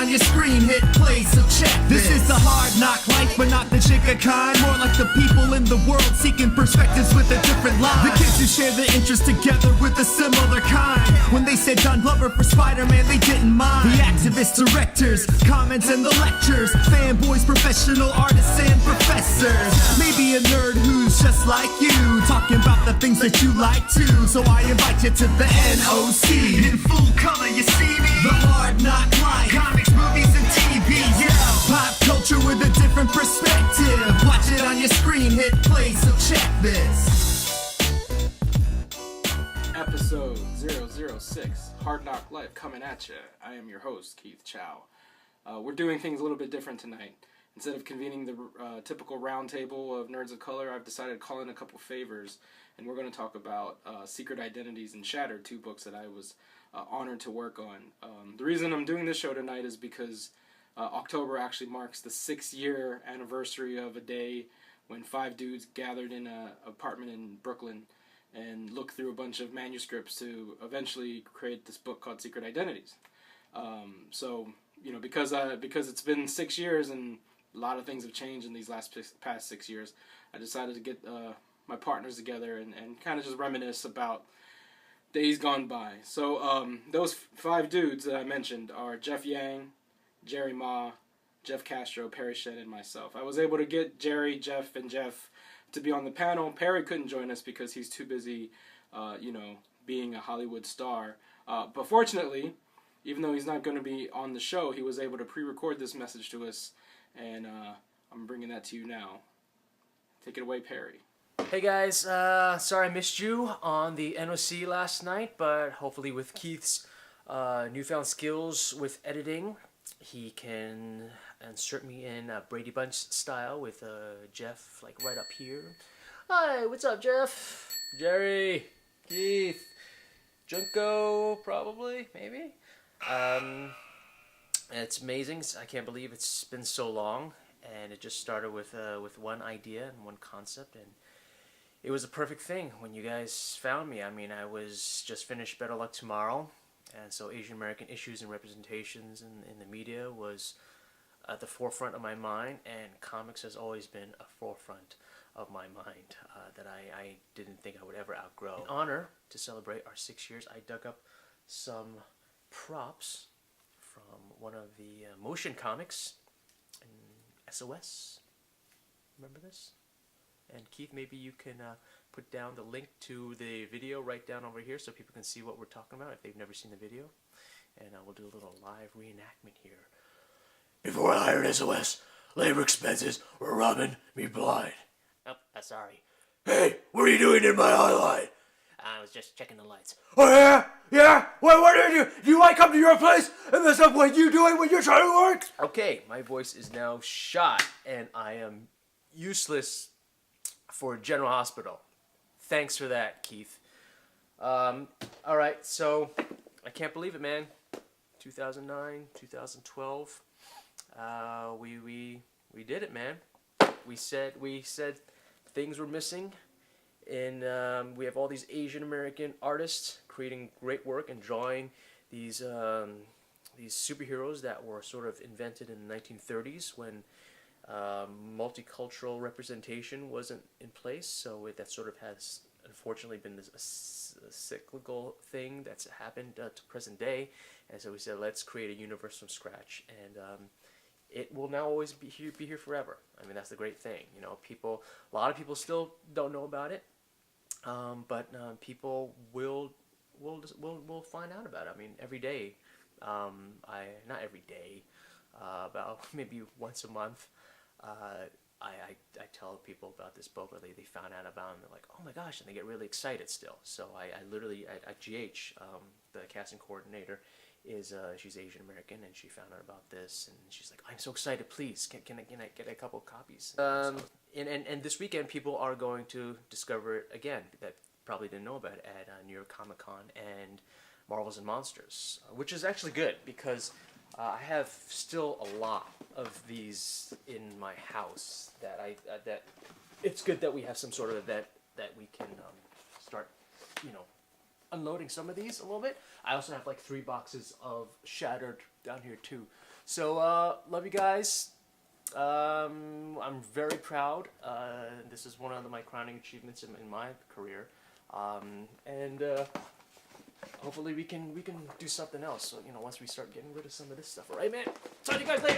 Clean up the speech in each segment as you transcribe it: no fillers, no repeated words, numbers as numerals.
on your screen, hit play, so check this. This is the hard knock life, but not the chica kind. More like the people in the world seeking perspectives with a different line. The kids who share their interests together with a similar kind. When they said Don Glover for Spider-Man, they didn't mind. The activists, directors, comments and the lectures, fanboys, professional artists and professors. Maybe a nerd who's just like you, talking about the things that you like too. So I invite you to the NOC. In full color, you see me. The hard knock life, comics, movies and TV. Yeah, pop culture with a different perspective. Watch it on your screen, hit play, so check this. Episode 006, Hard Knock Life, coming at you. I am your host, Keith Chow. We're doing things a little bit different tonight. Instead of convening the typical round table of Nerds of Color, I've decided to call in a couple favors, and we're going to talk about Secret Identities and Shattered, two books that I was honored to work on. The reason I'm doing this show tonight is because October actually marks the 6-year anniversary of a day when 5 dudes gathered in an apartment in Brooklyn and looked through a bunch of manuscripts to eventually create this book called Secret Identities. So, you know, because it's been 6 years and a lot of things have changed in these past 6 years, I decided to get my partners together and kind of just reminisce about days gone by. So those 5 dudes that I mentioned are Jeff Yang, Jerry Ma, Jef Castro, Parry Shen, and myself. I was able to get Jerry, Jeff, and Jeff to be on the panel. Parry couldn't join us because he's too busy, being a Hollywood star. But fortunately, even though he's not going to be on the show, he was able to pre-record this message to us, and I'm bringing that to you now. Take it away, Parry. Hey guys, sorry I missed you on the NOC last night, but hopefully with Keith's newfound skills with editing, he can insert me in Brady Bunch style with Jeff, like right up here. Hi, what's up, Jeff? Jerry, Keith, Junko, probably, maybe. It's amazing. I can't believe it's been so long, and it just started with one idea and one concept, and it was a perfect thing when you guys found me. I mean, I was just finished Better Luck Tomorrow, and so Asian American issues and representations in the media was at the forefront of my mind, and comics has always been a forefront of my mind that I didn't think I would ever outgrow. In honor to celebrate our 6 years, I dug up some props from one of the motion comics in SOS. Remember this? And Keith, maybe you can put down the link to the video right down over here so people can see what we're talking about if they've never seen the video. And we'll do a little live reenactment here. Before I hired SOS, labor expenses were rubbing me blind. Oh, sorry. Hey, what are you doing in my highlight? I was just checking the lights. Oh yeah? Yeah? What did you do? Do I come to your place and mess up what you doing when you're trying to work? Okay, my voice is now shot and I am useless for General Hospital. Thanks for that, Keith. Alright, so I can't believe it, man. 2009, 2012. We did it, man. We said things were missing, and we have all these Asian American artists creating great work and drawing these superheroes that were sort of invented in the 1930s when multicultural representation wasn't in place. So that sort of has unfortunately been a cyclical thing that's happened to present day. And so we said, let's create a universe from scratch, and it will now always be here forever. I mean, that's the great thing. You know, a lot of people still don't know about it, but people will find out about it. I mean, every day, not every day, about maybe once a month, I tell people about this book, or they found out about it, and they're like, oh my gosh, and they get really excited still. So I literally, at GH, the casting coordinator, she's Asian American, and she found out about this, and she's like, I'm so excited, please, can I get a couple copies? And this weekend, people are going to discover it again, that probably didn't know about it, at New York Comic Con and Marvels and Monsters, which is actually good, because I have still a lot of these in my house that it's good that we have some sort of event that we can start, unloading some of these a little bit. I also have like 3 boxes of Shattered down here too. So, love you guys. I'm very proud. This is one of my crowning achievements in my career. And hopefully we can do something else. So, once we start getting rid of some of this stuff. All right, man? Talk to you guys later.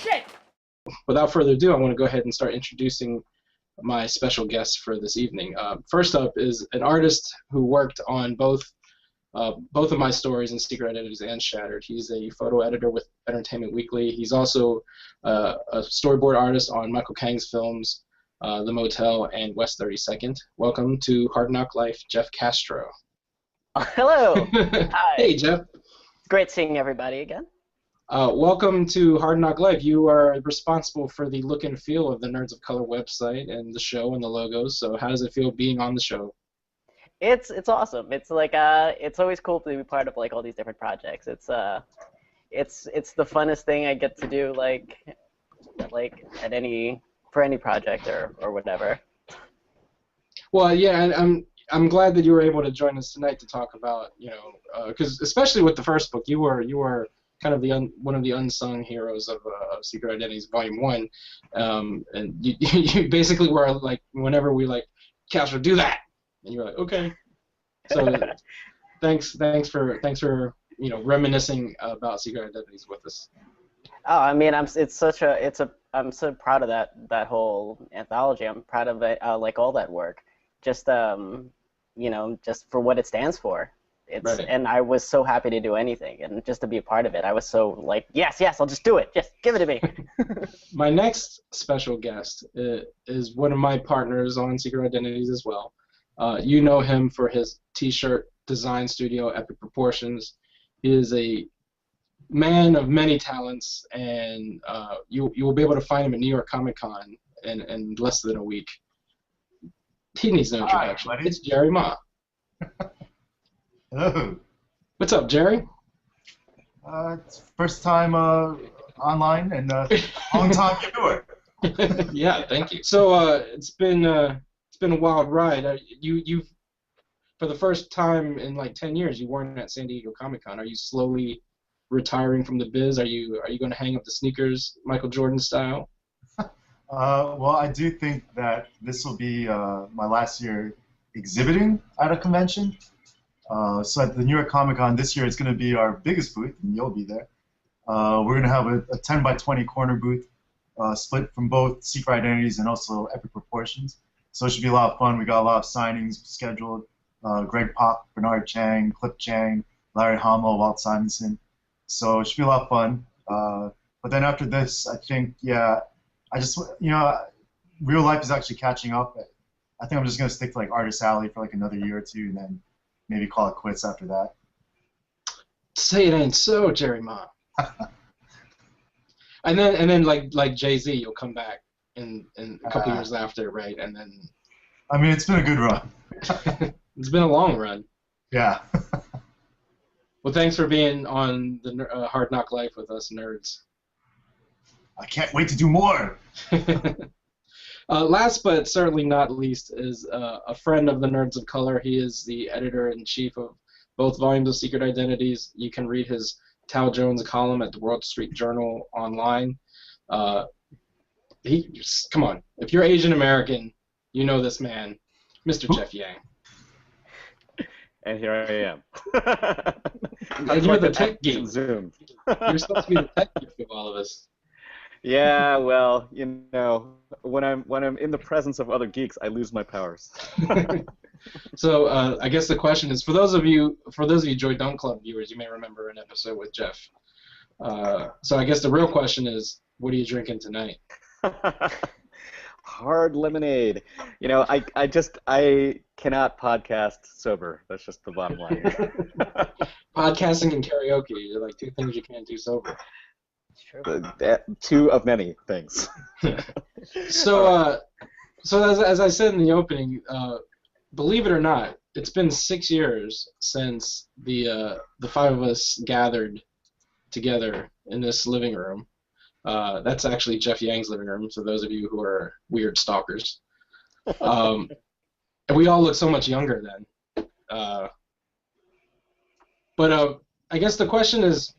Shit! Without further ado, I want to go ahead and start introducing my special guest for this evening. First up is an artist who worked on both of my stories in Secret Identities and Shattered. He's a photo editor with Entertainment Weekly. He's also a storyboard artist on Michael Kang's films, The Motel and West 32nd. Welcome to Hard Knock Life, Jef Castro. Hello. Hi. Hey, Jef. It's great seeing everybody again. Welcome to Hard Knock Life. You are responsible for the look and feel of the Nerds of Color website and the show and the logos. So how does it feel being on the show? It's awesome. It's like it's always cool to be part of like all these different projects. It's the funnest thing I get to do like at for any project or whatever. Well, yeah, and I'm glad that you were able to join us tonight to talk about, because especially with the first book, you were kind of one of the unsung heroes of Secret Identities Volume 1, and you basically were like, whenever we like, Castro, do that, and you're like, okay. So thanks for reminiscing about Secret Identities with us. Oh, I mean, I'm so proud of that whole anthology. I'm proud of it, like all that work. Just just for what it stands for. Right. And I was so happy to do anything, and just to be a part of it, I was so like, yes, I'll just do it. Just give it to me. My next special guest is one of my partners on Secret Identities as well. You know him for his T-shirt design studio, Epic Proportions. He is a man of many talents, and you will be able to find him at New York Comic Con in less than a week. He needs no introduction. Hi, it's Jerry Ma. Hello. What's up, Jerry? It's first time online and long time viewer. Yeah, thank you. So it's been a wild ride. You for the first time in like 10 years, you weren't at San Diego Comic Con. Are you slowly retiring from the biz? Are you going to hang up the sneakers, Michael Jordan style? Well, I do think that this will be my last year exhibiting at a convention. So at the New York Comic Con this year, it's going to be our biggest booth, and you'll be there. We're going to have a 10 by 20 corner booth split from both Secret Identities and also Epic Proportions. So it should be a lot of fun. We got a lot of signings scheduled. Greg Pak, Bernard Chang, Cliff Chang, Larry Hamill, Walt Simonson. So it should be a lot of fun. But then after this, I think, I just, real life is actually catching up. I think I'm just going to stick to like Artist Alley for like another year or two, and then maybe call it quits after that. Say it ain't so, Jerry Ma. and then like Jay-Z, you'll come back in a couple years after, right? And then. I mean, it's been a good run. It's been a long run. Yeah. Well, thanks for being on the Hard Knock Life with us nerds. I can't wait to do more. Last but certainly not least is a friend of the Nerds of Color. He is the editor-in-chief of both volumes of Secret Identities. You can read his Tal Jones column at the World Street Journal online. Come on, if you're Asian American, you know this man, Mr. Jeff Yang. And here I am. And you're the tech geek. Zoom. You're supposed to be the tech geek of all of us. Yeah, well, when I'm in the presence of other geeks, I lose my powers. So I guess the question is, for those of you Joy Dunk Club viewers, you may remember an episode with Jeff. So I guess the real question is, what are you drinking tonight? Hard lemonade. I cannot podcast sober. That's just the bottom line here. Podcasting and karaoke are like two things you can't do sober. Two of many things. So as I said in the opening, believe it or not, it's been 6 years since the five of us gathered together in this living room. That's actually Jeff Yang's living room, so those of you who are weird stalkers. And we all look so much younger then. But I guess the question is,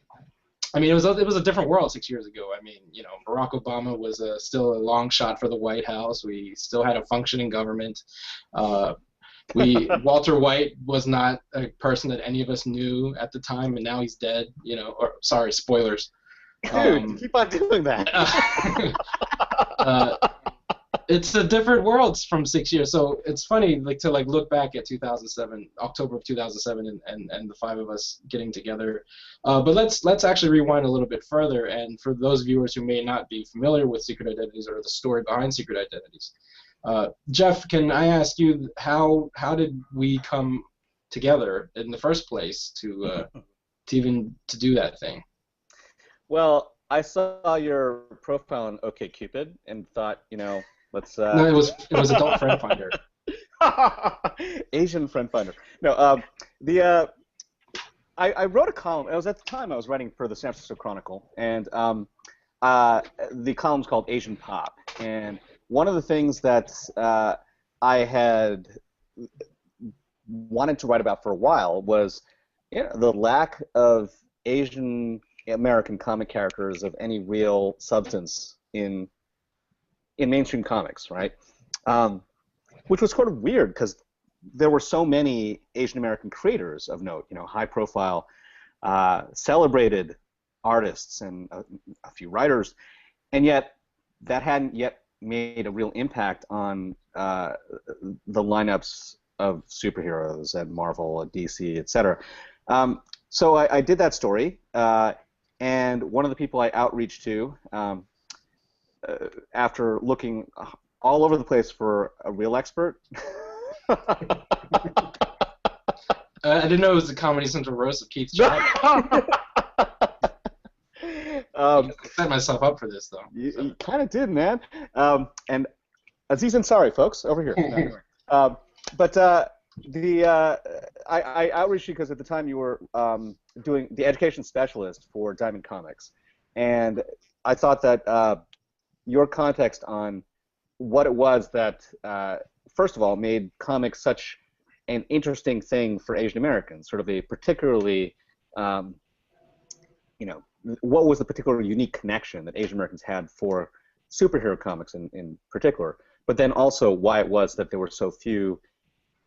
I mean, it was a different world 6 years ago. I mean, you know, Barack Obama was still a long shot for the White House. We still had a functioning government. Walter White was not a person that any of us knew at the time, and now he's dead. You know, or sorry, spoilers. Dude, keep on doing that. It's a different world from 6 years. So it's funny, like, to look back at 2007, October of 2007, and the five of us getting together. But let's actually rewind a little bit further. And for those viewers who may not be familiar with Secret Identities or the story behind Secret Identities, Jef, can I ask you how did we come together in the first place to do that thing? Well, I saw your profile on OkCupid and thought, you know, let's. No, it was Adult Friend Finder. Asian Friend Finder. No, I wrote a column. It was at the time I was writing for the San Francisco Chronicle, and the column's called Asian Pop. And one of the things that I had wanted to write about for a while was, you know, the lack of Asian American comic characters of any real substance in mainstream comics, right? Which was sort of weird because there were so many Asian American creators of note, you know, high-profile, celebrated artists and a few writers, and yet that hadn't yet made a real impact on the lineups of superheroes at Marvel, at DC, etc. So I did that story. And one of the people I outreached to, after looking all over the place for a real expert. I didn't know it was the Comedy Central roast of Keith Chow. I set myself up for this, though. You kind of did, man. And Aziz Ansari, folks, over here. I outreached you because at the time you were doing the education specialist for Diamond Comics, and I thought that your context on what it was that, first of all, made comics such an interesting thing for Asian Americans, sort of a particularly, you know, what was the particular unique connection that Asian Americans had for superhero comics in particular, but then also why it was that there were so few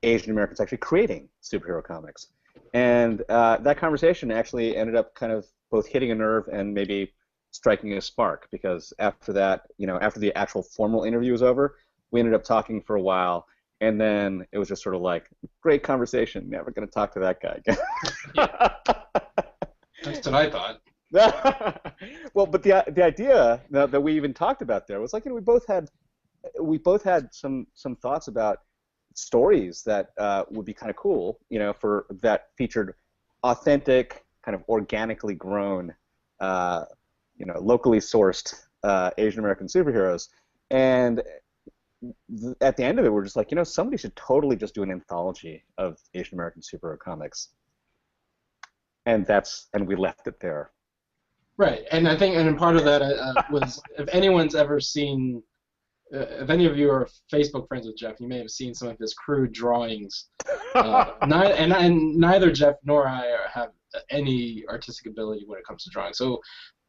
Asian Americans actually creating superhero comics. And that conversation actually ended up kind of both hitting a nerve and maybe striking a spark, because after that, you know, after the actual formal interview was over, we ended up talking for a while, and then it was just sort of like, great conversation, never going to talk to that guy again. That's what I thought. Well, but the idea that we even talked about there was like, you know, we both had some thoughts about stories that would be kind of cool, you know, for that featured authentic, kind of organically grown, you know, locally sourced Asian American superheroes. And at the end of it, we're just like, you know, somebody should totally just do an anthology of Asian American superhero comics. And we left it there. Right, and I think, and part of that was, if anyone's ever seen, if any of you are Facebook friends with Jef, you may have seen some of his crude drawings. Neither Jef nor I have any artistic ability when it comes to drawing. So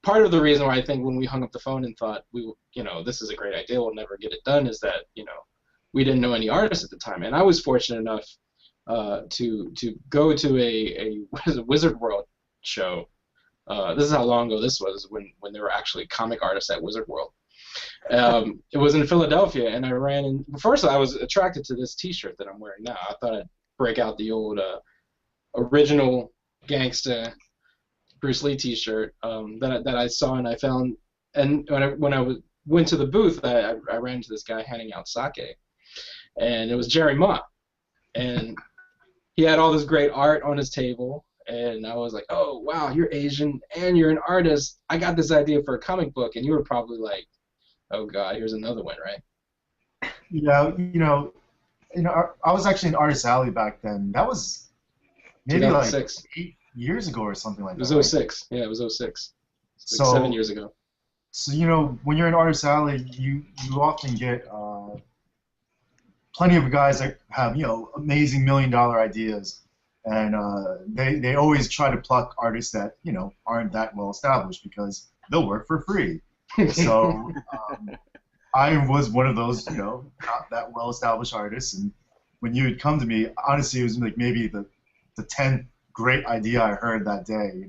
part of the reason why I think when we hung up the phone and thought, you know, this is a great idea, we'll never get it done, is that, you know, we didn't know any artists at the time. And I was fortunate enough to go to a Wizard World show. This is how long ago this was, when there were actually comic artists at Wizard World. It was in Philadelphia, and I ran in. First, I was attracted to this T-shirt that I'm wearing now. I thought I'd break out the old original gangsta Bruce Lee T-shirt that I saw and I found. And when I went to the booth, I ran into this guy handing out sake, and it was Jerry Ma, and he had all this great art on his table. And I was like, oh, wow, you're Asian and you're an artist. I got this idea for a comic book. And you were probably like, oh, God, here's another one, right? Yeah, I was actually in Artist Alley back then. That was maybe 2006. Like 8 years ago or something like that. It was 06. Right? Yeah, it was 06. It's like 7 years ago. So, you know, when you're in Artist Alley, you often get plenty of guys that have, you know, amazing $1 million ideas. and they always try to pluck artists that aren't that well established because they'll work for free. So I was one of those not that well established artists, and when you had come to me, honestly, it was like maybe the 10th great idea I heard that day.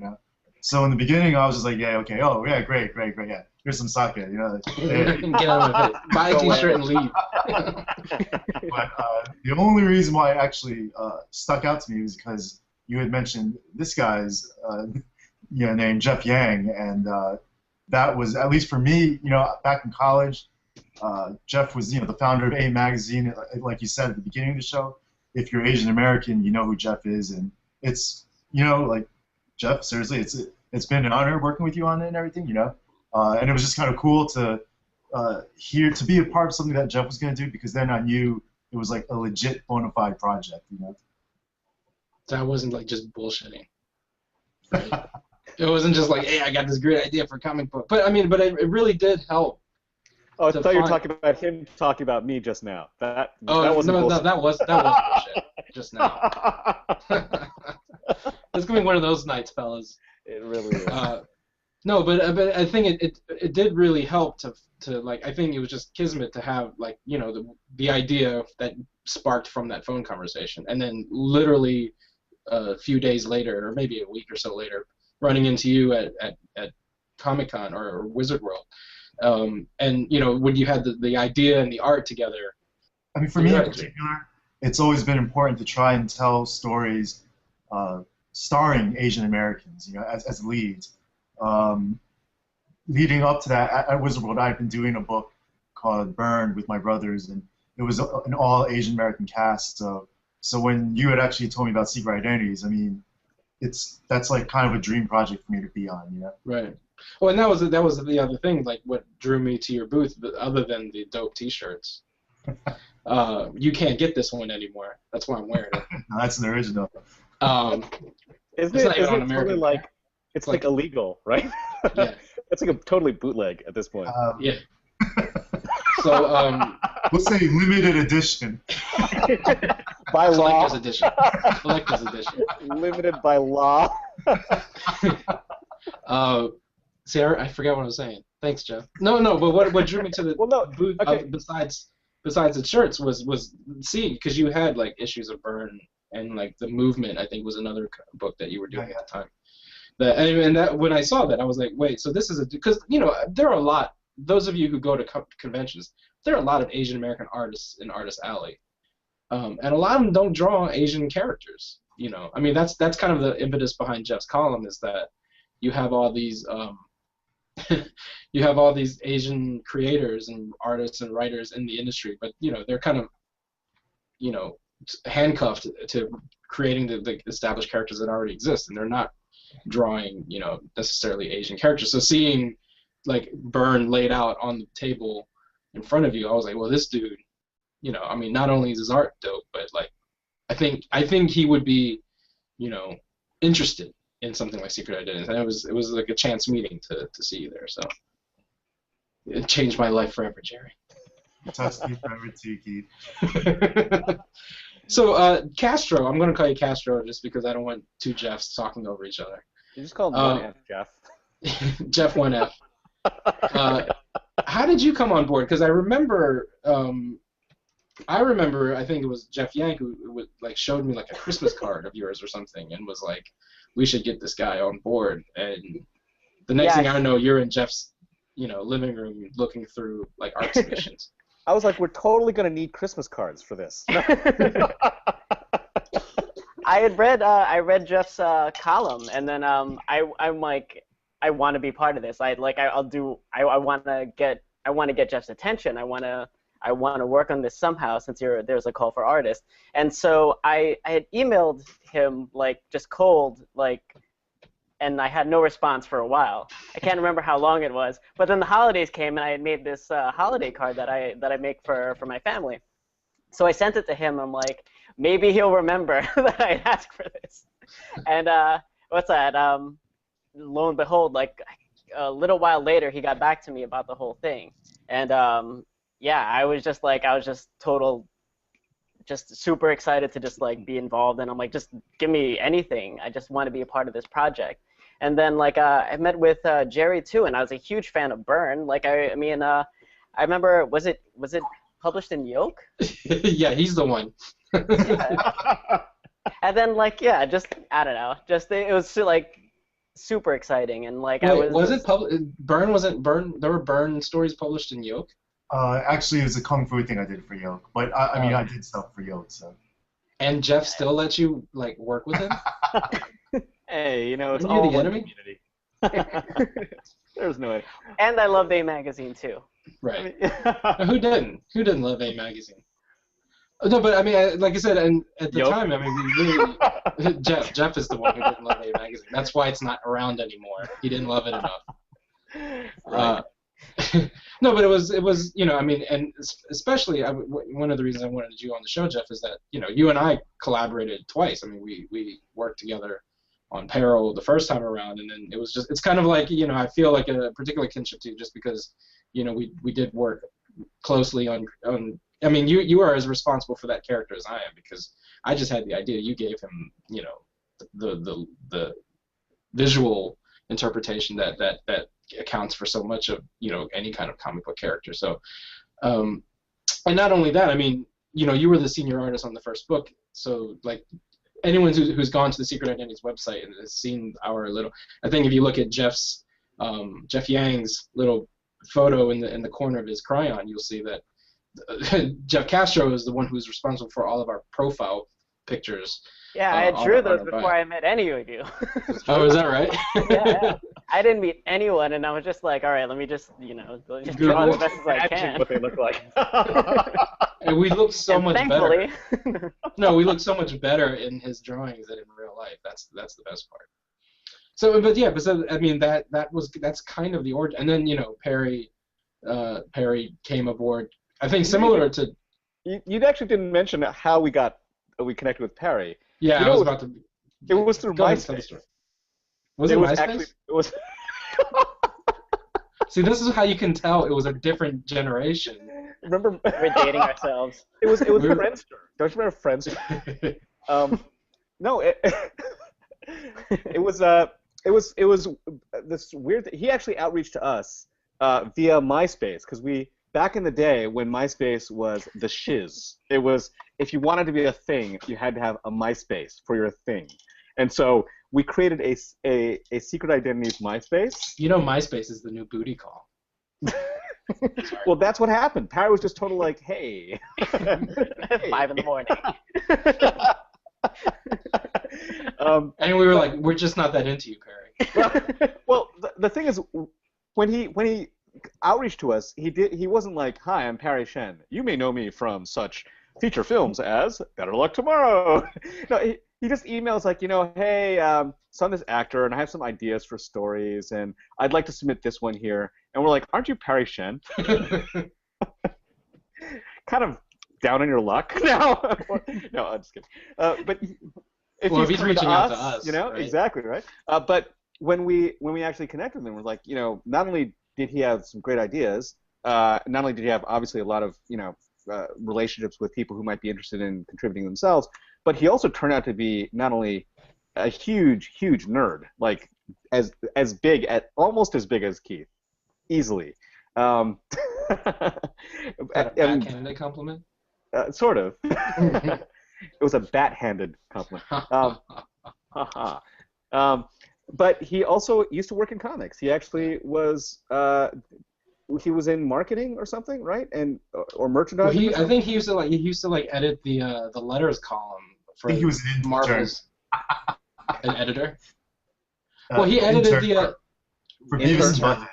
So in the beginning, I was just like, yeah, okay, oh yeah, great, yeah. Here's some sake, Hey. Get out of it. Buy a T-shirt and leave. But the only reason why it actually stuck out to me was because you had mentioned this guy's named Jeff Yang, and that was, at least for me, back in college, Jeff was the founder of A Magazine. Like you said at the beginning of the show, if you're Asian American, you know who Jeff is, and it's like Jeff, seriously, it's been an honor working with you on it and everything, and it was just kind of cool to be a part of something that Jeff was going to do, because then I knew it was like a legit bona fide project, That wasn't like just bullshitting. Right? It wasn't just like, hey, I got this great idea for a comic book. But I mean, it really did help. Oh, I thought you were talking about him talking about me just now. That wasn't bullshit. that was bullshit just now. It's gonna be one of those nights, fellas. It really is. No, but I think it did really help to like, I think it was just kismet to have like the idea that sparked from that phone conversation, and then literally a few days later, or maybe a week or so later, running into you at Comic-Con or Wizard World, and when you had the idea and the art together. I mean, for me in particular, it's always been important to try and tell stories starring Asian Americans, as leads. Leading up to that, at Wizard World, I've been doing a book called Burned with my brothers, and it was an all Asian American cast. So when you had actually told me about Secret Identities, I mean, that's like kind of a dream project for me to be on, Right. Well, and that was the other thing, like what drew me to your booth, other than the dope T-shirts. You can't get this one anymore. That's why I'm wearing it. No, that's an original. Isn't it totally like, it's like illegal, right? Yeah. It's like a totally bootleg at this point. Yeah. So we'll say limited edition. By law. Collector's edition. Limited by law. See, I forgot what I was saying. Thanks, Jeff. No, but what drew me to the booth, besides the shirts, was seeing, because you had like issues of Burn, and like the Movement, I think, was another book that you were doing at the time. And when I saw that, I was like, wait, so this is because there are a lot. Those of you who go to conventions, there are a lot of Asian American artists in Artist Alley, and a lot of them don't draw Asian characters. I mean, that's kind of the impetus behind Jeff's column, is that you have all these Asian creators and artists and writers in the industry, but they're kind of handcuffed to creating the established characters that already exist, and they're not drawing necessarily Asian characters. So seeing like Burn laid out on the table in front of you, I was like, well, this dude, I mean, not only is his art dope, but like I think he would be interested in something like Secret Identities, and it was like a chance meeting to see you there. So it changed my life forever, Jerry. Touched me forever too, Keith. So Castro, I'm going to call you Castro just because I don't want two Jeffs talking over each other. You just call him 1F, Jeff. Jeff 1F. How did you come on board? Because I remember, I think it was Jeff Yang who showed me like a Christmas card of yours or something, and was like, we should get this guy on board. And the next thing I know, you're in Jeff's living room looking through like art submissions. I was like, we're totally going to need Christmas cards for this. I read Jeff's column, and then I'm like, I want to be part of this. I want to get Jeff's attention. I want to work on this somehow, since there's a call for artists. And so I had emailed him like just cold, like, and I had no response for a while. I can't remember how long it was, but then the holidays came, and I had made this holiday card that I make for my family. So I sent it to him. I'm like, maybe he'll remember that I asked for this. And what's that? Lo and behold, like a little while later, he got back to me about the whole thing. And I was just total just super excited to just like be involved, and I'm like, just give me anything. I just want to be a part of this project. And then like I met with Jerry too, and I was a huge fan of Burn. Like I remember, was it published in Yoke? Yeah, he's the one. Yeah. And then like just I don't know, just it was like super exciting, and like Wait, Burn wasn't Burn? There were Burn stories published in Yoke. Actually, it was a kung fu thing I did for Yoke, but I mean I did stuff for Yoke, so. And Jef still let you like work with him? Hey, you know, it's Are you all the one enemy? community. There's no way. And I loved A Magazine too. Right. Who didn't? Who didn't love A Magazine? No, but I mean, like I said, and at the time, I mean, we really Jef is the one who didn't love A Magazine. That's why it's not around anymore. He didn't love it enough. Right. No, but it was you know, I mean, and especially one of the reasons I wanted you on the show, Jef, is that you know you and I collaborated twice. I mean, we worked together on Peril the first time around, and then it's kind of like, you know, I feel like a particular kinship to you just because, you know, we did work closely on I mean, you are as responsible for that character as I am, because I just had the idea. You gave him, you know, the visual interpretation that accounts for so much of, you know, any kind of comic book character. So, and not only that, I mean, you know, you were the senior artist on the first book, so like anyone who's gone to the Secret Identities website and has seen our little, I think if you look at Jeff's Jef Yang's little photo in the corner of his crayon, you'll see that Jef Castro is the one who's responsible for all of our profile pictures. Yeah, I drew those before I met any of you. Oh, is that right? Yeah. I didn't meet anyone, and I was just like, all right, let me just, you know, just draw as best as I can. What they look like. And we look so much thankfully, better. No, we look so much better in his drawings than in real life. That's the best part. So, but yeah, I mean that's kind of the origin. And then, you know, Parry came aboard. I think similar to. You actually didn't mention how we connected with Parry. Yeah, you know, I was about to. It was through MySpace. Was it MySpace? Actually, it was. See, this is how you can tell it was a different generation. Remember, we're dating ourselves. It was Friendster. Don't you remember Friendster? No, it was this weird. He actually outreached to us via MySpace, because back in the day when MySpace was the shiz, it was, if you wanted to be a thing, you had to have a MySpace for your thing. And so we created a Secret Identities MySpace. You know, MySpace is the new booty call. Well, that's what happened. Parry was just totally like, hey. 5 in the morning. And we were like, we're just not that into you, Parry. Well, the thing is, when he outreached to us, he wasn't like, hi, I'm Parry Shen. You may know me from such feature films as Better Luck Tomorrow. No, he just emails like, you know, hey, so I'm this actor, and I have some ideas for stories, and I'd like to submit this one here. And we're like, aren't you Parry Shen? Kind of down on your luck now. No, I'm just kidding. But if he's reaching out to us, you know, right? Exactly, right? But when we actually connected with him, we're like, you know, not only did he have some great ideas, not only did he have obviously a lot of, you know, relationships with people who might be interested in contributing themselves, but he also turned out to be not only a huge nerd, like as big, almost as big as Keith, easily. That a backhanded compliment? Sort of. It was a bat-handed compliment. But he also used to work in comics. He actually was. He was in marketing or something, right? Or merchandising. Well, I think he used to edit the letters column for I think he was an Marvel's. An editor. Well, he edited the for Beavis and Butthead.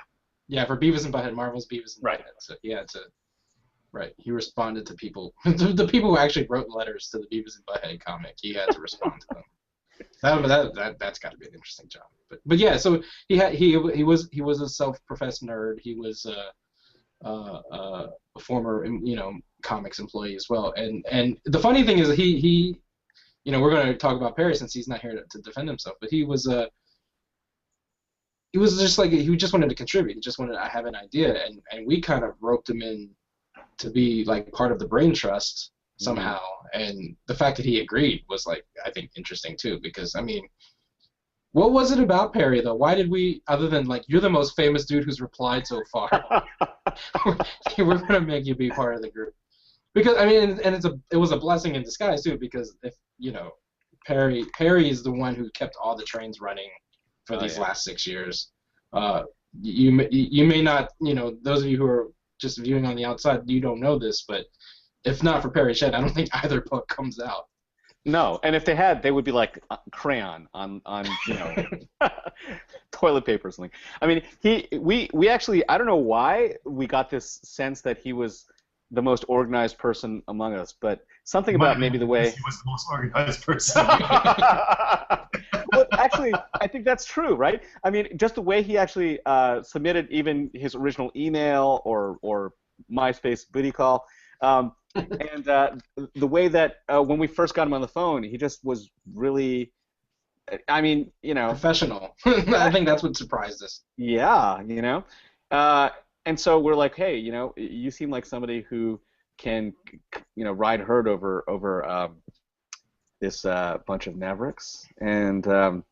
Yeah, for Beavis and Butthead, Marvel's Beavis and Butthead. So he had to. Right, he responded to people. The people who actually wrote letters to the Beavis and Butthead comic, he had to respond to them. That's got to be an interesting job. But yeah, so he was a self-professed nerd. He was a former, you know, comics employee as well. And the funny thing is that he you know, we're going to talk about Parry since he's not here to defend himself. But he was just like, he just wanted to contribute. He just wanted to have an idea, and we kind of roped him in to be like part of the brain trust, somehow. And the fact that he agreed was, like, I think interesting too, because I mean, what was it about Parry though? Why did we, other than like, you're the most famous dude who's replied so far, we're gonna make you be part of the group? Because I mean, and it was a blessing in disguise too, because if Parry is the one who kept all the trains running for these last 6 years. You may not, those of you who are just viewing on the outside, you don't know this, but if not for Parry Shen, I don't think either book comes out. No, and if they had, they would be like crayon on toilet paper or something. I mean, we actually, I don't know why we got this sense that he was the most organized person among us, but something about maybe the way he was the most organized person. Well, actually, I think that's true, right? I mean, just the way he actually submitted even his original email or MySpace booty call. And the way that when we first got him on the phone, he just was really, I mean, professional. I think that's what surprised us. Yeah, and so we're like, hey, you seem like somebody who can, ride herd over this bunch of mavericks, and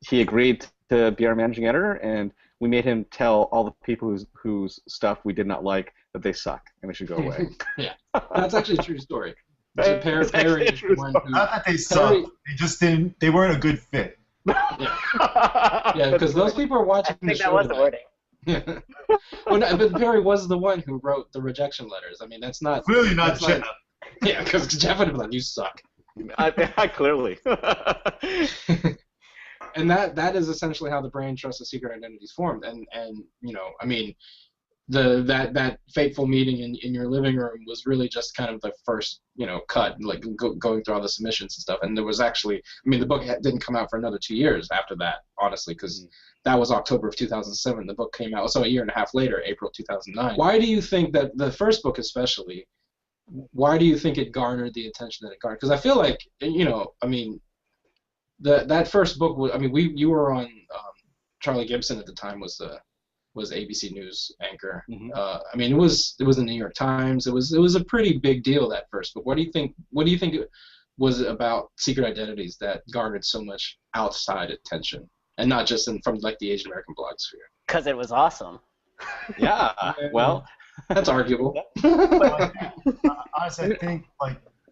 he agreed to be our managing editor, and we made him tell all the people whose stuff we did not like that they suck and they should go away. Yeah, that's actually a true story. So Parry is the one who, not that they suck, they just didn't. They weren't a good fit. Yeah, because those people are watching the show. I think that was the wording. Yeah. Well, no, but Parry was the one who wrote the rejection letters. I mean, that's not Clearly not Jeff. Yeah, because Jeff would have been like, "You suck." I clearly. And that is essentially how the Brain Trust of Secret Identities formed. And I mean, that fateful meeting in your living room was really just kind of the first cut, like going through all the submissions and stuff. And there was actually, I mean, the book didn't come out for another 2 years after that, honestly, because that was October of 2007. The book came out, so a year and a half later, April 2009. Why do you think that the first book especially, why do you think it garnered the attention that it garnered? Because I feel like, I mean, that first book was, I mean, you were on, Charlie Gibson at the time was ABC News anchor. I mean, it was the New York Times. It was a pretty big deal, that first book. What do you think it was about Secret Identities that garnered so much outside attention, and not just from like the Asian American blog sphere? Because it was awesome. Yeah. Well, that's arguable. Honestly, I think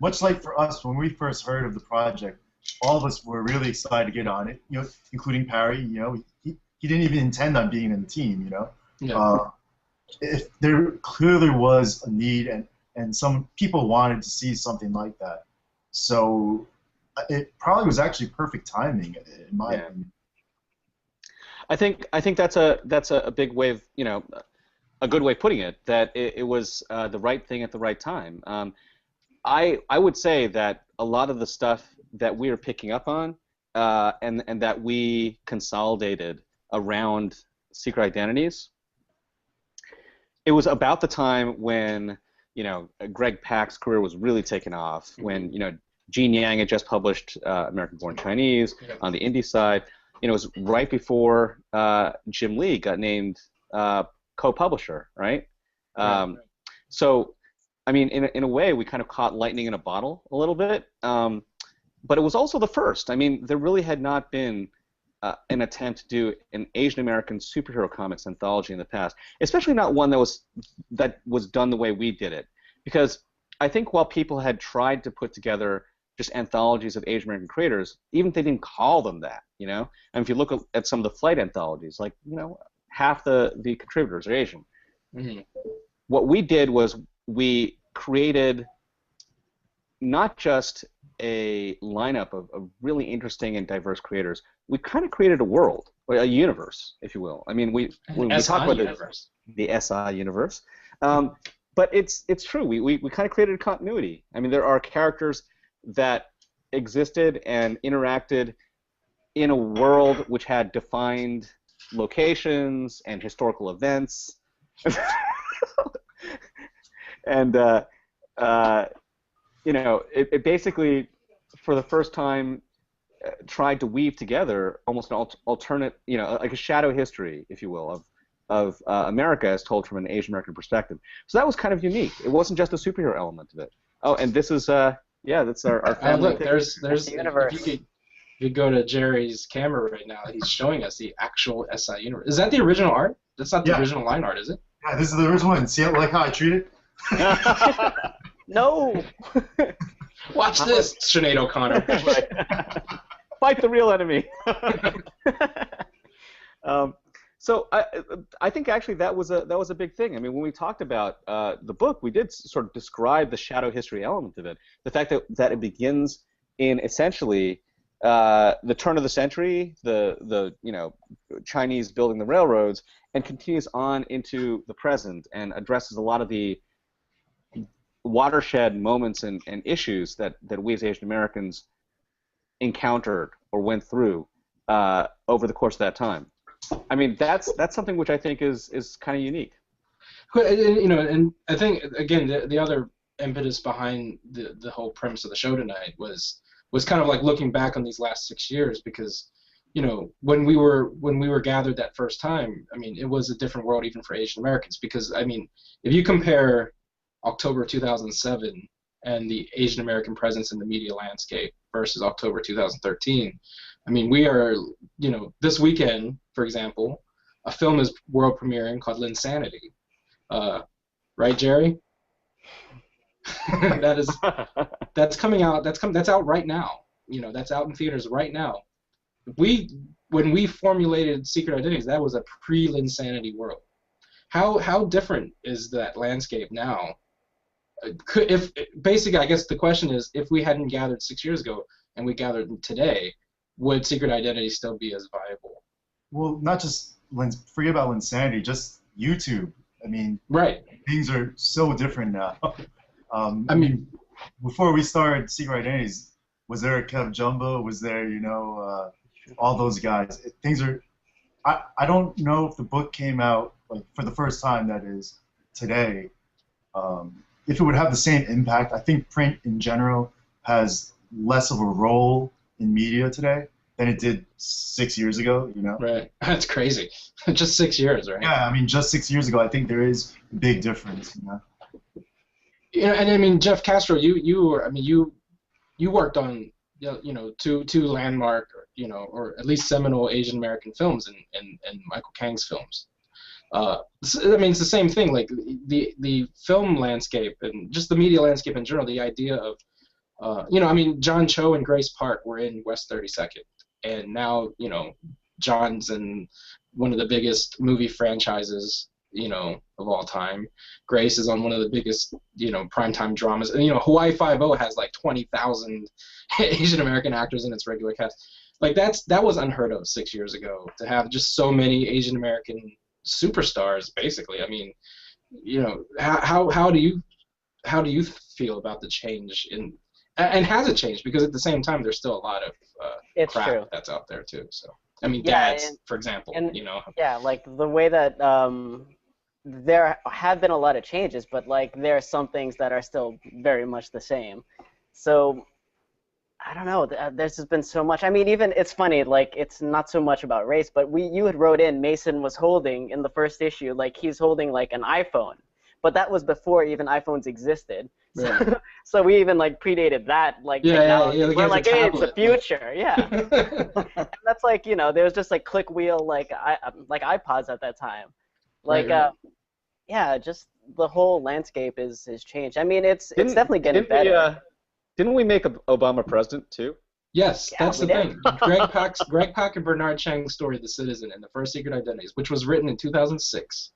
much like for us when we first heard of the project, all of us were really excited to get on it. Including Parry. He didn't even intend on being in the team. Yeah. If there clearly was a need and some people wanted to see something like that, so it probably was actually perfect timing in my opinion. I think that's a big way of a good way of putting it, that it was the right thing at the right time. I would say that a lot of the stuff that we are picking up on and that we consolidated around Secret Identities, it was about the time when Greg Pak's career was really taking off, when Gene Yang had just published American Born Chinese on the indie side. It was right before Jim Lee got named co-publisher, right? So, I mean, in a way, we kind of caught lightning in a bottle a little bit, but it was also the first. I mean, there really had not been an attempt to do an Asian American superhero comics anthology in the past, especially not one that was done the way we did it. Because I think while people had tried to put together just anthologies of Asian American creators, even if they didn't call them that, and if you look at some of the Flight anthologies, like half the contributors are Asian. What we did was we created not just a lineup of really interesting and diverse creators. We kind of created a world, or a universe, if you will. I mean, we talk about the SIUniverse, but it's true. We kind of created a continuity. I mean, there are characters that existed and interacted in a world which had defined locations and historical events, and it basically, for the first time, tried to weave together almost an alternate, like a shadow history, if you will, of America as told from an Asian American perspective. So that was kind of unique. It wasn't just the superhero element of it. Oh, and this is yeah, that's our family. Look, there's SIUniverse. if you go to Jerry's camera right now, he's showing us the actual SIUniverse. Is that the original art? That's not the original line art, is it? Yeah, this is the original one. See like how I treat it? No. Watch this, Sinead O'Connor. Fight the real enemy. So I think actually that was a big thing. I mean, when we talked about the book, we did sort of describe the shadow history element of it. The fact that it begins in essentially the turn of the century, the Chinese building the railroads, and continues on into the present and addresses a lot of the watershed moments and issues that we as Asian Americans encountered or went through over the course of that time. I mean, that's something which I think is kind of unique. And I think again the other impetus behind the whole premise of the show tonight was kind of like looking back on these last 6 years, because when we were gathered that first time, I mean, it was a different world even for Asian Americans, because I mean, if you compare October 2007 and the Asian American presence in the media landscape versus October 2013, I mean, we are, this weekend, for example, a film is world premiering called Linsanity. Right, Jerry? That's coming out. That's out right now. That's out in theaters right now. When we formulated Secret Identities, that was a pre-Linsanity world. How different is that landscape now? Basically, I guess the question is, if we hadn't gathered 6 years ago and we gathered today, would Secret Identity still be as viable? Well, not just forget about Linsanity, just YouTube. I mean, right. Things are so different now. I mean, before we started Secret Identities, was there a Kev Jumbo? Was there, all those guys? Things are. I don't know if the book came out like for the first time, that is, today. If it would have the same impact. I think print in general has less of a role in media today than it did 6 years ago, Right. That's crazy. Just 6 years, right? Yeah, I mean, just 6 years ago, I think there is a big difference, And I mean, Jef Castro, you worked on, two landmark, or at least seminal Asian American films in Michael Kang's films. I mean, it's the same thing. Like the film landscape and just the media landscape in general. The idea of I mean, John Cho and Grace Park were in West 32nd, and now, John's in one of the biggest movie franchises, of all time. Grace is on one of the biggest, primetime dramas. And, Hawaii Five-0 has like 20,000 Asian American actors in its regular cast. Like that was unheard of 6 years ago, to have just so many Asian American superstars, basically. I mean, how do you feel about the change in? And has it changed? Because at the same time, there's still a lot of crap that's out there too. So I mean, dads, for example, Yeah, like the way that there have been a lot of changes, but like there are some things that are still very much the same. So I don't know. There's just been so much. I mean, even it's funny. Like it's not so much about race, but you had wrote in Mason was holding in the first issue, like he's holding like an iPhone, but that was before even iPhones existed. Right. So we even like predated that technology. Yeah, We're like, hey, it's the future. Yeah. yeah. And that's like, there was just like click wheel like iPods at that time. Like Right. Yeah, just the whole landscape has changed. I mean, it's definitely getting better. Didn't we make Obama president too? Yes, Yeah, that's the we did. thing. Greg Pak and Bernard Chang's story, The Citizen, and the first Secret Identities, which was written in 2006.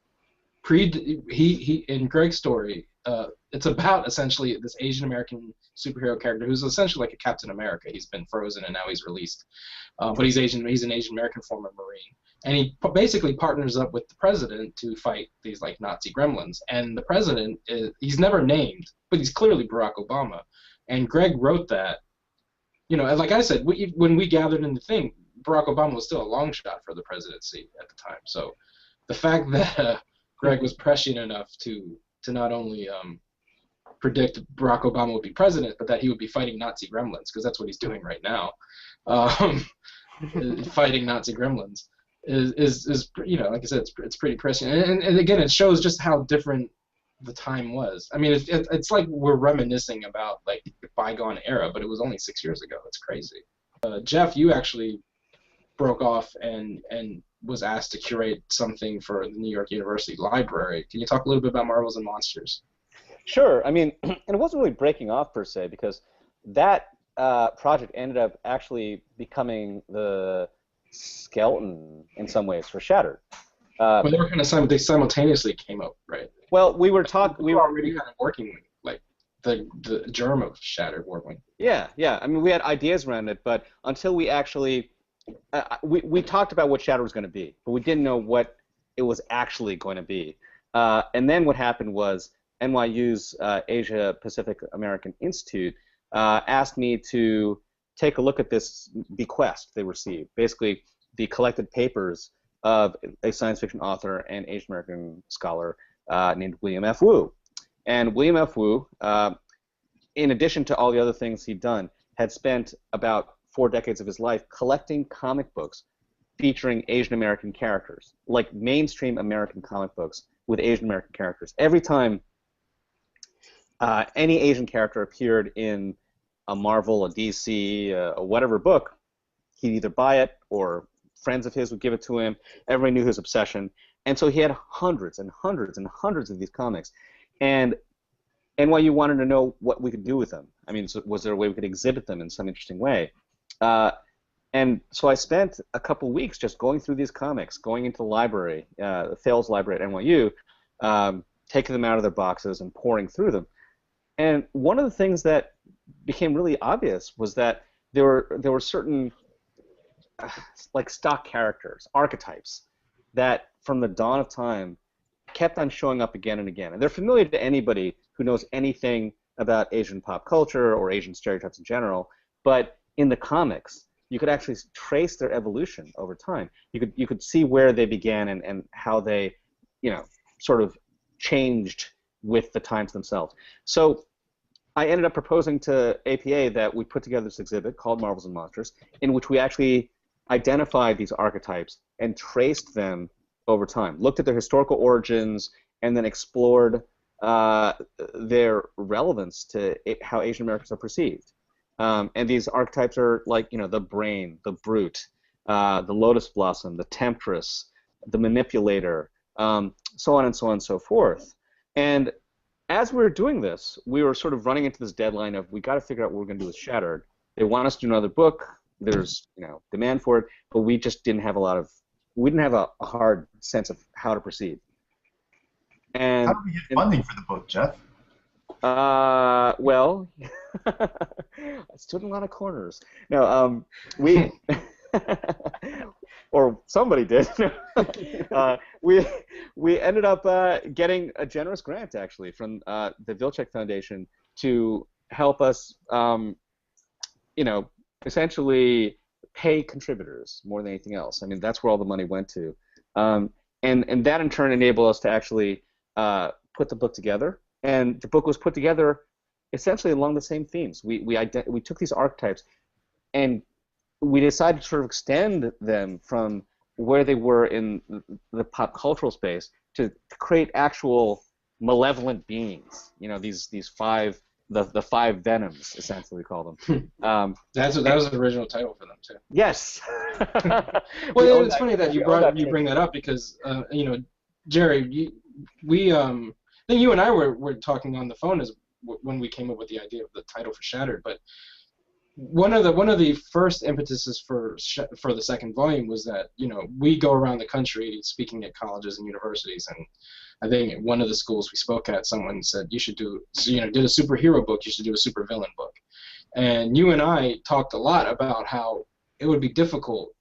In Greg's story, it's about essentially this Asian American superhero character who's essentially like a Captain America. He's been frozen and now he's released, but he's Asian. He's an Asian American former Marine, and he basically partners up with the president to fight these like Nazi gremlins. And the president he's never named, but he's clearly Barack Obama. And Greg wrote that. Like I said, when we gathered in the thing, Barack Obama was still a long shot for the presidency at the time. So the fact that Greg was prescient enough to not only predict Barack Obama would be president, but that he would be fighting Nazi gremlins, because that's what he's doing right now, fighting Nazi gremlins, is like I said, it's pretty prescient. And again, it shows just how different the time was. I mean, it's like we're reminiscing about like the bygone era, but it was only 6 years ago. It's crazy. Jef, you actually broke off and was asked to curate something for the New York University Library. Can you talk a little bit about Marvels and Monsters? Sure. I mean, and it wasn't really breaking off per se, because that project ended up actually becoming the skeleton in some ways for Shattered. Well, they were kind of they simultaneously came out, right? Well, we were already kind of working with like the germ of Shattered, weren't we? Yeah, yeah. I mean, we had ideas around it, but until we actually we talked about what Shattered was going to be, but we didn't know what it was actually going to be. And then what happened was NYU's Asia Pacific American Institute asked me to take a look at this bequest they received, basically the collected papers of a science fiction author and Asian American scholar named William F. Wu. And William F. Wu, in addition to all the other things he'd done, had spent about 4 decades of his life collecting comic books featuring Asian American characters, like mainstream American comic books with Asian American characters. Every time any Asian character appeared in a Marvel, a DC, a whatever book, he'd either buy it or friends of his would give it to him. Everybody knew his obsession. And so he had hundreds and hundreds and hundreds of these comics. And NYU wanted to know what we could do with them. I mean, so was there a way we could exhibit them in some interesting way? And so I spent a couple weeks just going through these comics, going into the library, the Thales Library at NYU, taking them out of their boxes and pouring through them. And one of the things that became really obvious was that there were certain like stock characters, archetypes, that from the dawn of time kept on showing up again and again. And they're familiar to anybody who knows anything about Asian pop culture or Asian stereotypes in general. But in the comics, you could actually trace their evolution over time. You could see where they began and how they, sort of changed with the times themselves. So I ended up proposing to APA that we put together this exhibit called Marvels and Monsters, in which we actually identified these archetypes and traced them over time, looked at their historical origins, and then explored their relevance to how Asian Americans are perceived. And these archetypes are like, the brain, the brute, the lotus blossom, the temptress, the manipulator, so on and so on and so forth. And as we were doing this, we were sort of running into this deadline of we got to figure out what we're going to do with Shattered. They want us to do another book. There's demand for it, but we just didn't have we didn't have a hard sense of how to proceed. And how do we get funding for the book, Jef? Well, I stood in a lot of corners. No, we, or somebody did. We ended up getting a generous grant actually from the Vilcek Foundation to help us, essentially pay contributors more than anything else. I mean, that's where all the money went to, and that in turn enabled us to actually put the book together. And the book was put together essentially along the same themes. We took these archetypes and we decided to sort of extend them from where they were in the pop cultural space to create actual malevolent beings. These five, the five venoms, essentially we call them. That was the original title for them too. Yes. Well, it's funny that you bring that up because Jerry, I think you and I were talking on the phone when we came up with the idea of the title for Shattered. But one of the first impetuses for the second volume was that we go around the country speaking at colleges and universities, and I think at one of the schools we spoke at, someone said you should did a superhero book, you should do a supervillain book, and you and I talked a lot about how it would be difficult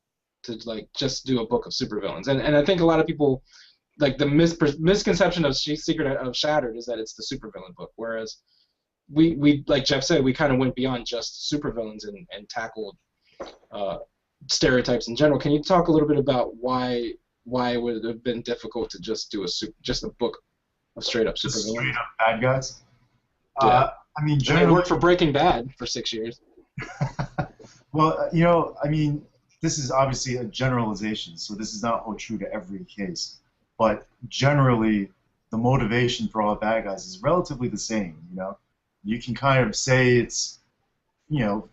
to just do a book of supervillains, and I think a lot of people. Like the misconception of Secret of Shattered is that it's the supervillain book, whereas we like Jef said, we kind of went beyond just supervillains and tackled stereotypes in general. Can you talk a little bit about why it would have been difficult to just do a book of straight up supervillains? Straight up bad guys. Yeah. I mean, generally, I worked for Breaking Bad for 6 years. Well, I mean, this is obviously a generalization, so this is not hold true to every case. But generally, the motivation for all bad guys is relatively the same. You know, you can kind of say it's, you know,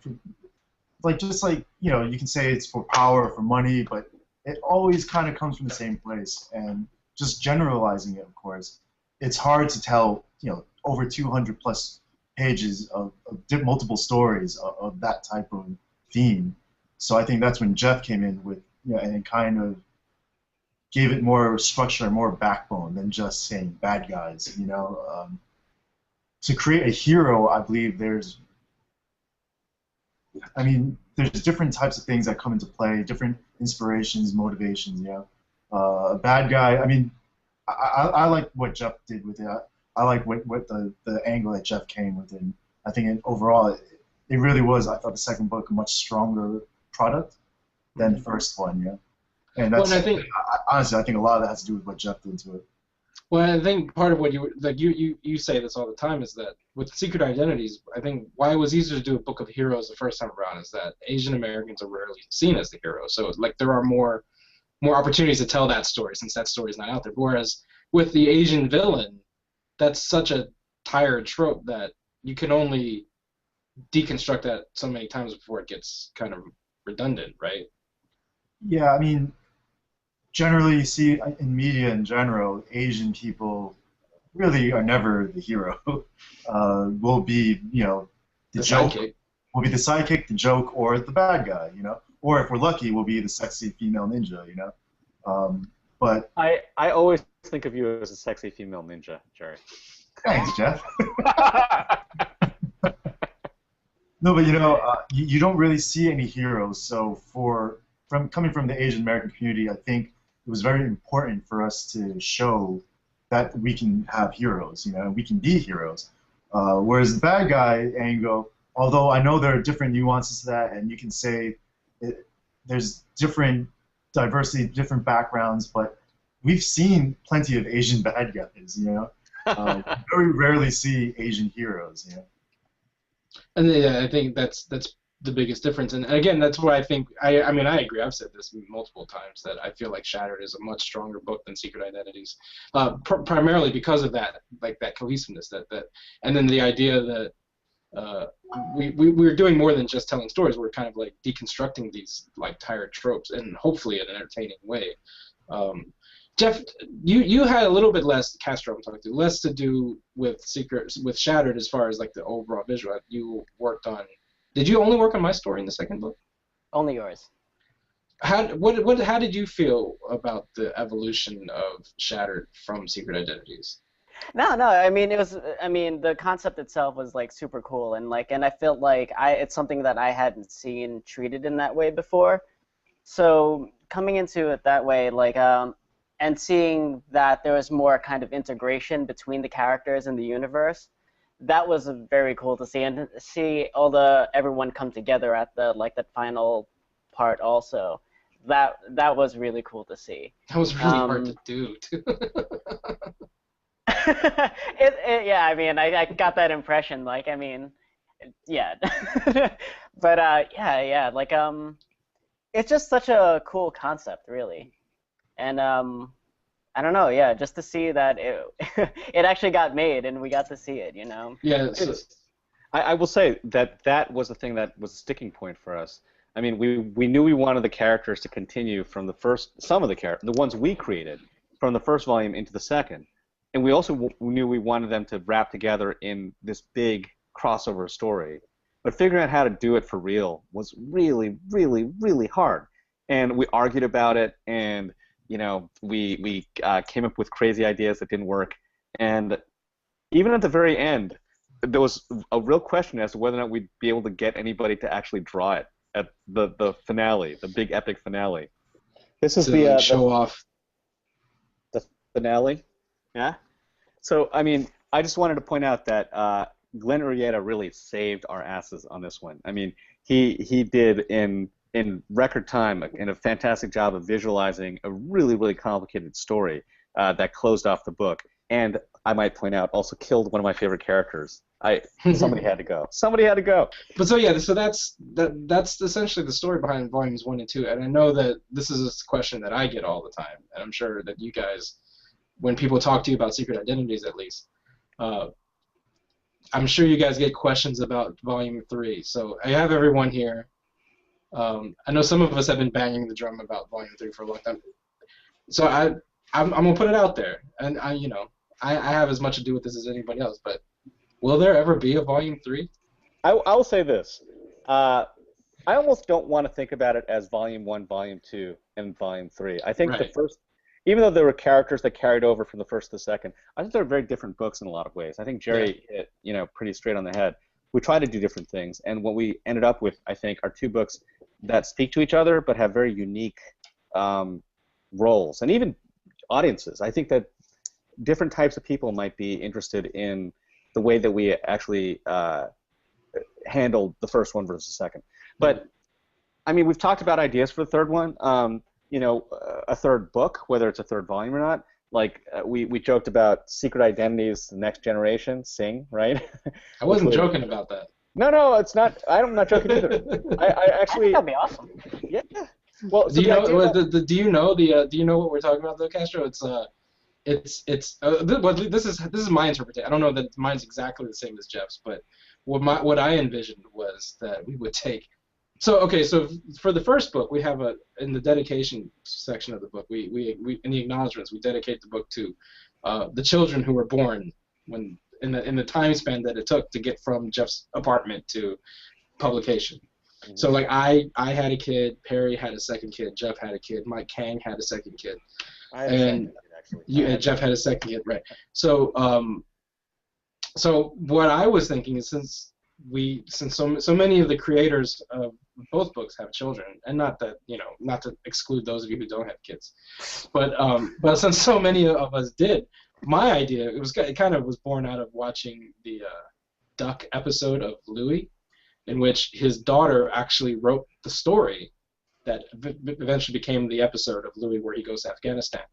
just like, you know, you can say it's for power, for money, but it always kind of comes from the same place. And just generalizing it, of course, it's hard to tell, you know, over 200 plus pages of multiple stories of that type of theme. So I think that's when Jef came in with, you know, and kind of gave it more structure, more backbone than just saying bad guys, you know. To create a hero, I believe there's different types of things that come into play, different inspirations, motivations, you know. A bad guy, I mean, I like what Jef did with it. I like what the angle that Jef came with it. I think overall, it really was, I thought the second book, a much stronger product than the first one, yeah. And that's, well, honestly, I think a lot of that has to do with what Jef did to it. Well, I think part of what you say this all the time is that with Secret Identities, I think why it was easier to do a book of heroes the first time around is that Asian Americans are rarely seen as the heroes. So like there are more opportunities to tell that story since that story is not out there. Whereas with the Asian villain, that's such a tired trope that you can only deconstruct that so many times before it gets kind of redundant, right? Yeah, I mean, generally you see in media in general, Asian people really are never the hero. Will be, you know, the joke. Sidekick. Will be the sidekick, the joke, or the bad guy, you know. Or if we're lucky, we'll be the sexy female ninja, you know. But I always think of you as a sexy female ninja, Jerry. thanks, Jef. No, but you know, you don't really see any heroes. So coming from the Asian American community, I think it was very important for us to show that we can have heroes, you know, we can be heroes. Whereas the bad guy angle, although I know there are different nuances to that, and you can say there's different diversity, different backgrounds, but we've seen plenty of Asian bad guys, you know. Very rarely see Asian heroes, you know. And yeah, I think that's the biggest difference. And again, that's why I think I mean I agree. I've said this multiple times that I feel like Shattered is a much stronger book than Secret Identities, primarily because of that cohesiveness that and then the idea that we're doing more than just telling stories. We're kind of like deconstructing these like tired tropes and hopefully in an entertaining way. Jef, you had a little bit less, Castro I'm talking to, less to do with Shattered as far as like the overall visual. You worked on. Did you only work on my story in the second book? Only yours. How did you feel about the evolution of Shattered from Secret Identities? No. I mean, the concept itself was like super cool, and I felt like it's something that I hadn't seen treated in that way before. So coming into it that way, and seeing that there was more kind of integration between the characters in the universe, that was very cool to see, and see everyone come together at that final part also. That was really cool to see. That was really hard to do too. Yeah, I mean, I got that impression. Yeah, but yeah, it's just such a cool concept, really, and I don't know, yeah, just to see that it actually got made and we got to see it, you know. Yeah, I will say that was the thing that was a sticking point for us. I mean, we knew we wanted the characters to continue from the ones we created, from the first volume into the second, and we also knew we wanted them to wrap together in this big crossover story. But figuring out how to do it for real was really, really, really hard, and we argued about it, and you know, we came up with crazy ideas that didn't work, and even at the very end, there was a real question as to whether or not we'd be able to get anybody to actually draw it at the finale, the big epic finale. This is the show off the finale, yeah. So I mean, I just wanted to point out that Glenn Urieta really saved our asses on this one. I mean, he did in record time in a fantastic job of visualizing a really, really complicated story that closed off the book. And I might point out, also killed one of my favorite characters. Somebody had to go. Somebody had to go. But so that's essentially the story behind volumes 1 and 2. And I know that this is a question that I get all the time, and I'm sure that you guys when people talk to you about Secret Identities, at least, I'm sure you guys get questions about Volume 3. So I have everyone here. I know some of us have been banging the drum about Volume 3 for a long time. So I'm gonna put it out there, and I have as much to do with this as anybody else. But will there ever be a Volume 3? I will say this. I almost don't want to think about it as Volume 1, Volume 2, and Volume 3. I think the first, even though there were characters that carried over from the first to the second, I think they're very different books in a lot of ways. I think Jerry hit, pretty straight on the head. We tried to do different things, and what we ended up with, I think, are two books that speak to each other but have very unique roles and even audiences. I think that different types of people might be interested in the way that we actually handled the first one versus the second. But I mean, we've talked about ideas for the third one. A third book, whether it's a third volume or not. Like we joked about Secret Identities, the Next Generation, Sing, right? I wasn't joking about that. No, it's not. I'm not joking either. I actually. That'd be awesome. Yeah. Well, Do you know what we're talking about though, Castro? This is my interpretation. I don't know that mine's exactly the same as Jeff's, but what I envisioned was that we would take. So for the first book, we have in the dedication section of the book, we in the acknowledgments, we dedicate the book to the children who were born when in the time span that it took to get from Jeff's apartment to publication. Mm-hmm. So like I had a kid, Parry had a second kid, Jeff had a kid, Mike Kang had a second kid, and Jeff had a second kid, right? So so what I was thinking is since so many of the creators of both books have children, and not to exclude those of you who don't have kids, but since so many of us did, my idea it kind of was born out of watching the Duck episode of Louis, in which his daughter actually wrote the story that eventually became the episode of Louis where he goes to Afghanistan.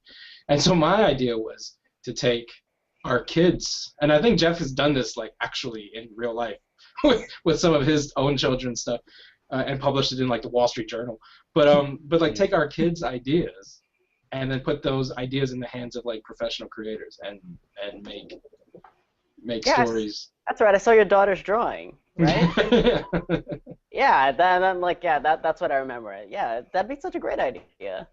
And so my idea was to take our kids, and I think Jeff has done this like actually in real life with some of his own children's stuff, and published it in like the Wall Street Journal. But like take our kids' ideas and then put those ideas in the hands of like professional creators and make stories. That's right. I saw your daughter's drawing, right? Yeah. That's what I remember. Yeah, that'd be such a great idea.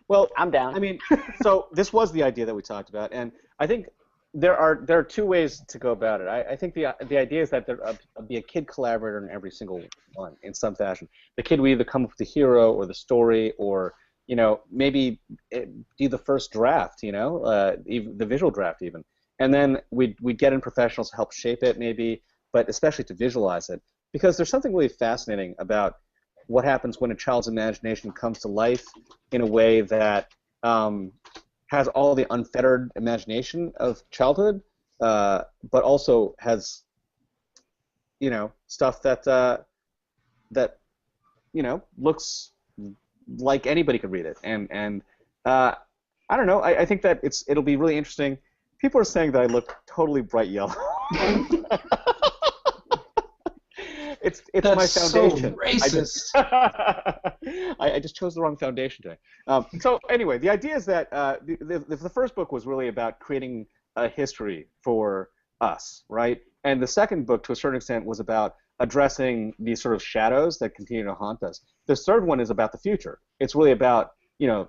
Well, I'm down. I mean, so this was the idea that we talked about, and I think there are two ways to go about it. I think the idea is that there be a kid collaborator in every single one in some fashion. The kid would either come up with the hero or the story, or maybe do the first draft, even the visual draft even, and then we'd get in professionals to help shape it maybe, but especially to visualize it, because there's something really fascinating about what happens when a child's imagination comes to life in a way that has all the unfettered imagination of childhood, but also has, stuff that looks like anybody could read it. And I don't know. I think that it'll be really interesting. People are saying that I look totally bright yellow. It's That's my foundation. So racist. I just chose the wrong foundation today. So anyway, the idea is that the first book was really about creating a history for us, right? And the second book, to a certain extent, was about addressing these sort of shadows that continue to haunt us. The third one is about the future. It's really about,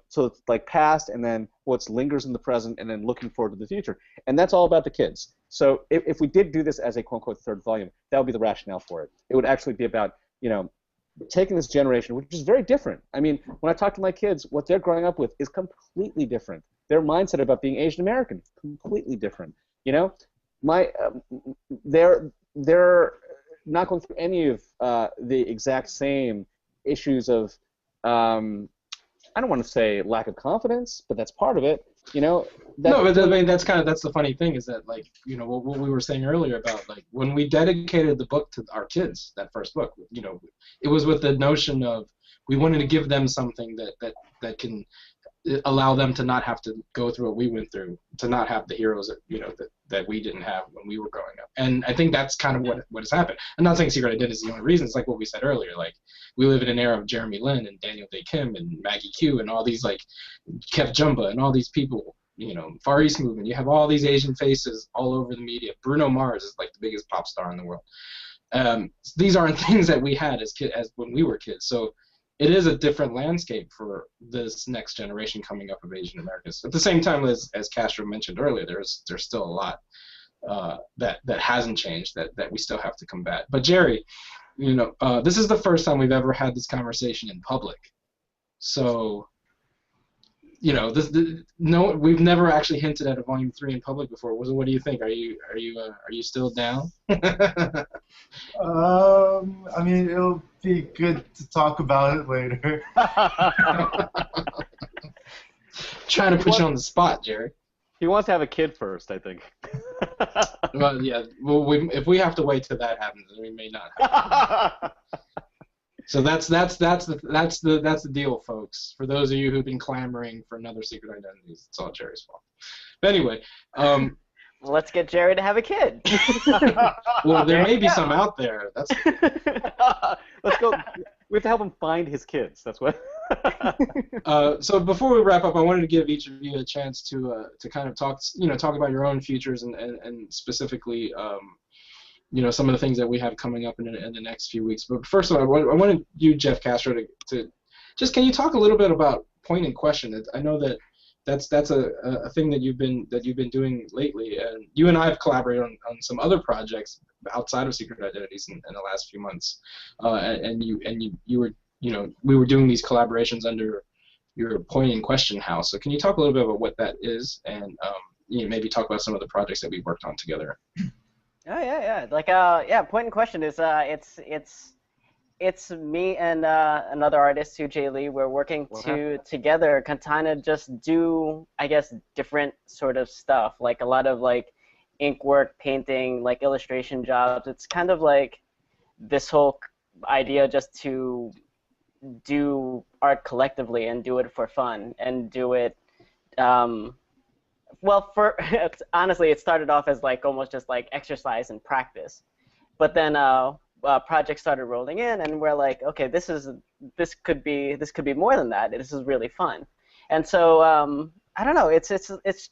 so it's like past and then what lingers in the present and then looking forward to the future. And that's all about the kids. So if we did do this as a quote-unquote third volume, that would be the rationale for it. It would actually be about, taking this generation, which is very different. I mean, when I talk to my kids, what they're growing up with is completely different. Their mindset about being Asian American, completely different. They're not going through any of the exact same issues of, I don't want to say lack of confidence, but that's part of it. No, but I mean that's the funny thing is that what we were saying earlier about like when we dedicated the book to our kids, that first book, it was with the notion of we wanted to give them something that can allow them to not have to go through what we went through, to not have the heroes that we didn't have when we were growing up. And I think that's kind of what has happened. I'm not saying Secret Identity is the only reason. It's like what we said earlier. Like we live in an era of Jeremy Lin and Daniel Day Kim and Maggie Q and all these like Kev Jumba and all these people Far East movement. You have all these Asian faces all over the media. Bruno Mars is like the biggest pop star in the world. These aren't things that we had as when we were kids. So it is a different landscape for this next generation coming up of Asian Americans. At the same time, as Castro mentioned earlier, there's still a lot that hasn't changed that we still have to combat. But Jerry, this is the first time we've ever had this conversation in public. So, we've never actually hinted at a volume 3 in public before. What do you think? Are you still down? I mean, it'll be good to talk about it later. Trying to put you on the spot, Jerry. He wants to have a kid first, I think. Well, yeah. Well, if we have to wait till that happens, then we may not have. So that's the deal, folks. For those of you who've been clamoring for another Secret Identities, it's all Jerry's fault. But anyway, Let's get Jerry to have a kid. well, there may be some out there. That's Let's go. We have to help him find his kids. That's what. So before we wrap up, I wanted to give each of you a chance to kind of talk about your own futures and specifically some of the things that we have coming up in the next few weeks. But first of all, I wanted you, Jef Castro, to just, can you talk a little bit about point and question? I know that's a thing that you've been doing lately, and you and I have collaborated on some other projects outside of Secret Identities in the last few months, and you were we were doing these collaborations under your point and question house. So can you talk a little bit about what that is, and maybe talk about some of the projects that we worked on together? Oh yeah. Like point in question is it's me and another artist, Sujay Lee. We're working together, kind of just do, I guess, different sort of stuff, like a lot of like ink work, painting, like illustration jobs. It's kind of like this whole idea just to do art collectively and do it for fun and do it. Well, honestly, it started off as like almost just like exercise and practice, but then projects started rolling in, and we're like, okay, this could be more than that. This is really fun, and so I don't know. It's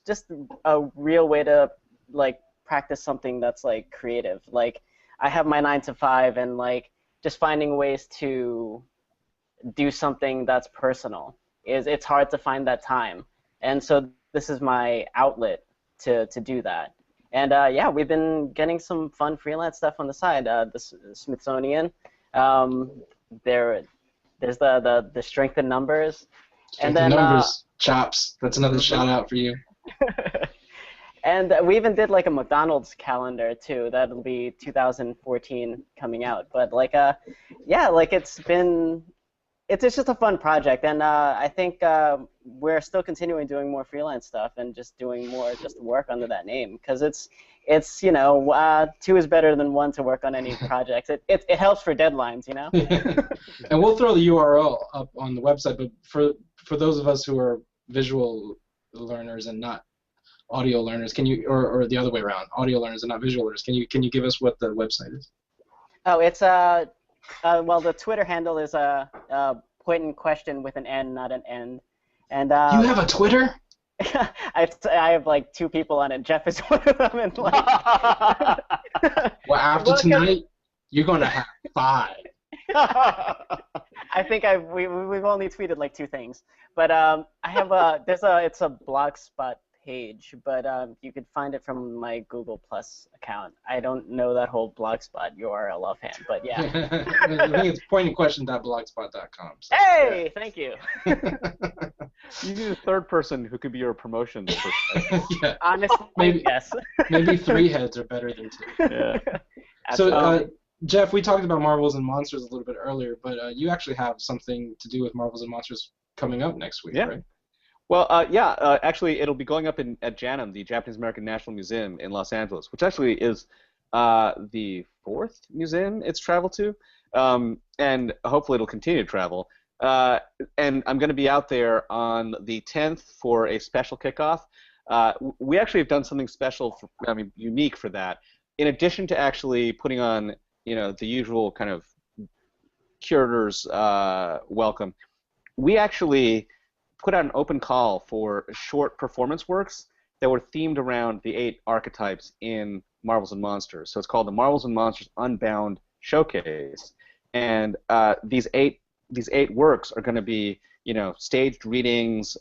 just a real way to like practice something that's like creative. Like I have my 9 to 5, and like just finding ways to do something that's personal it's hard to find that time, and so this is my outlet to do that. And yeah, we've been getting some fun freelance stuff on the side. The Smithsonian, there's the Strength in Numbers, and then numbers, Chops. That's another shout out for you. And we even did like a McDonald's calendar too. That'll be 2014 coming out. But like yeah, like it's just a fun project, and I think we're still continuing doing more freelance stuff and just doing more work under that name, because it's 2 is better than 1 to work on any projects. It helps for deadlines, And we'll throw the URL up on the website, but for those of us who are visual learners and not audio learners, can you, or the other way around, audio learners and not visual learners, can you give us what the website is? Oh, it's well, the Twitter handle is point in question with an N, not an N. And you have a Twitter? I have like 2 people on it. Jef is one of them, and like. Well, after tonight, you're gonna have 5. I think we've only tweeted like 2 things, but I have it's a Blogspot page, but you could find it from my Google Plus account. I don't know that whole Blogspot URL offhand, but yeah. I think it's pointandquestion.blogspot.com. So, hey, yeah. Thank you. You need a third person who could be your promotion. Yeah. Honestly, maybe, yes. Maybe 3 heads are better than 2. Yeah. So, Jef, we talked about Marvels and Monsters a little bit earlier, but you actually have something to do with Marvels and Monsters coming up next week, right? Well, actually, it'll be going up at JANM, the Japanese American National Museum in Los Angeles, which actually is the 4th museum it's traveled to, and hopefully it'll continue to travel. And I'm going to be out there on the 10th for a special kickoff. We actually have done something special, unique for that. In addition to actually putting on, the usual kind of curator's welcome, we actually put out an open call for short performance works that were themed around the 8 archetypes in Marvels and Monsters. So it's called the Marvels and Monsters Unbound Showcase, and these eight works are going to be, staged readings,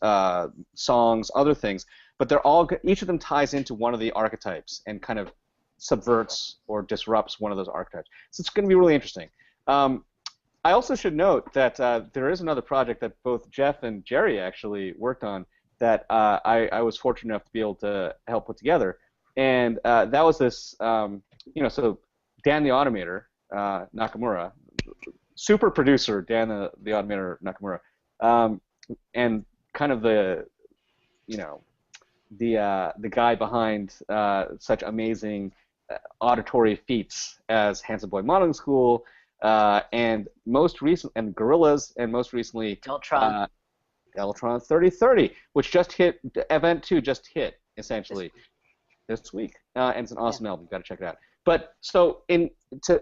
songs, other things, but they're all, each of them ties into one of the archetypes and kind of subverts or disrupts one of those archetypes. So it's going to be really interesting. I also should note that there is another project that both Jef and Jerry actually worked on that I was fortunate enough to be able to help put together, and that was this, so Dan the Automator Nakamura, super producer Dan the Automator Nakamura, and kind of the guy behind such amazing auditory feats as Handsome Boy Modeling School, and most recent, and Gorillas, and most recently Deltron 3030, which just hit, Event 2 just hit, essentially, this week. And it's an awesome album. You've got to check it out. But so to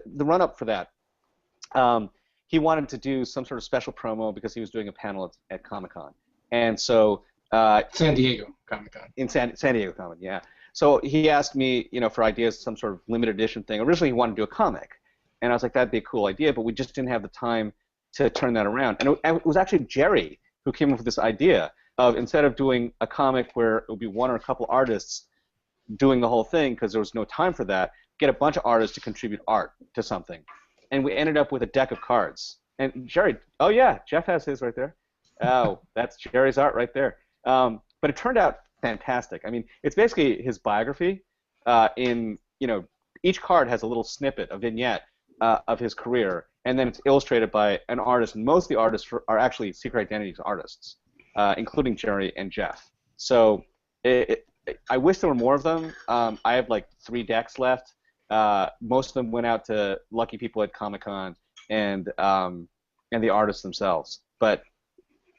the run-up for that, he wanted to do some sort of special promo because he was doing a panel at Comic-Con. And so San Diego Comic-Con. In San Diego Comic-Con, yeah. So he asked me, for ideas, some sort of limited edition thing. Originally, he wanted to do a comic. And I was like, that'd be a cool idea, but we just didn't have the time to turn that around. And it was actually Jerry who came up with this idea of, instead of doing a comic where it would be one or a couple artists doing the whole thing because there was no time for that, get a bunch of artists to contribute art to something. And we ended up with a deck of cards. And Jerry, oh yeah, Jef has his right there. Oh, that's Jerry's art right there. But it turned out fantastic. I mean, it's basically his biography. Each card has a little snippet, a vignette of his career, and then it's illustrated by an artist. And most of the artists are actually Secret Identities artists, including Jerry and Jef. So I wish there were more of them. I have like 3 decks left. Most of them went out to lucky people at Comic-Con and the artists themselves. But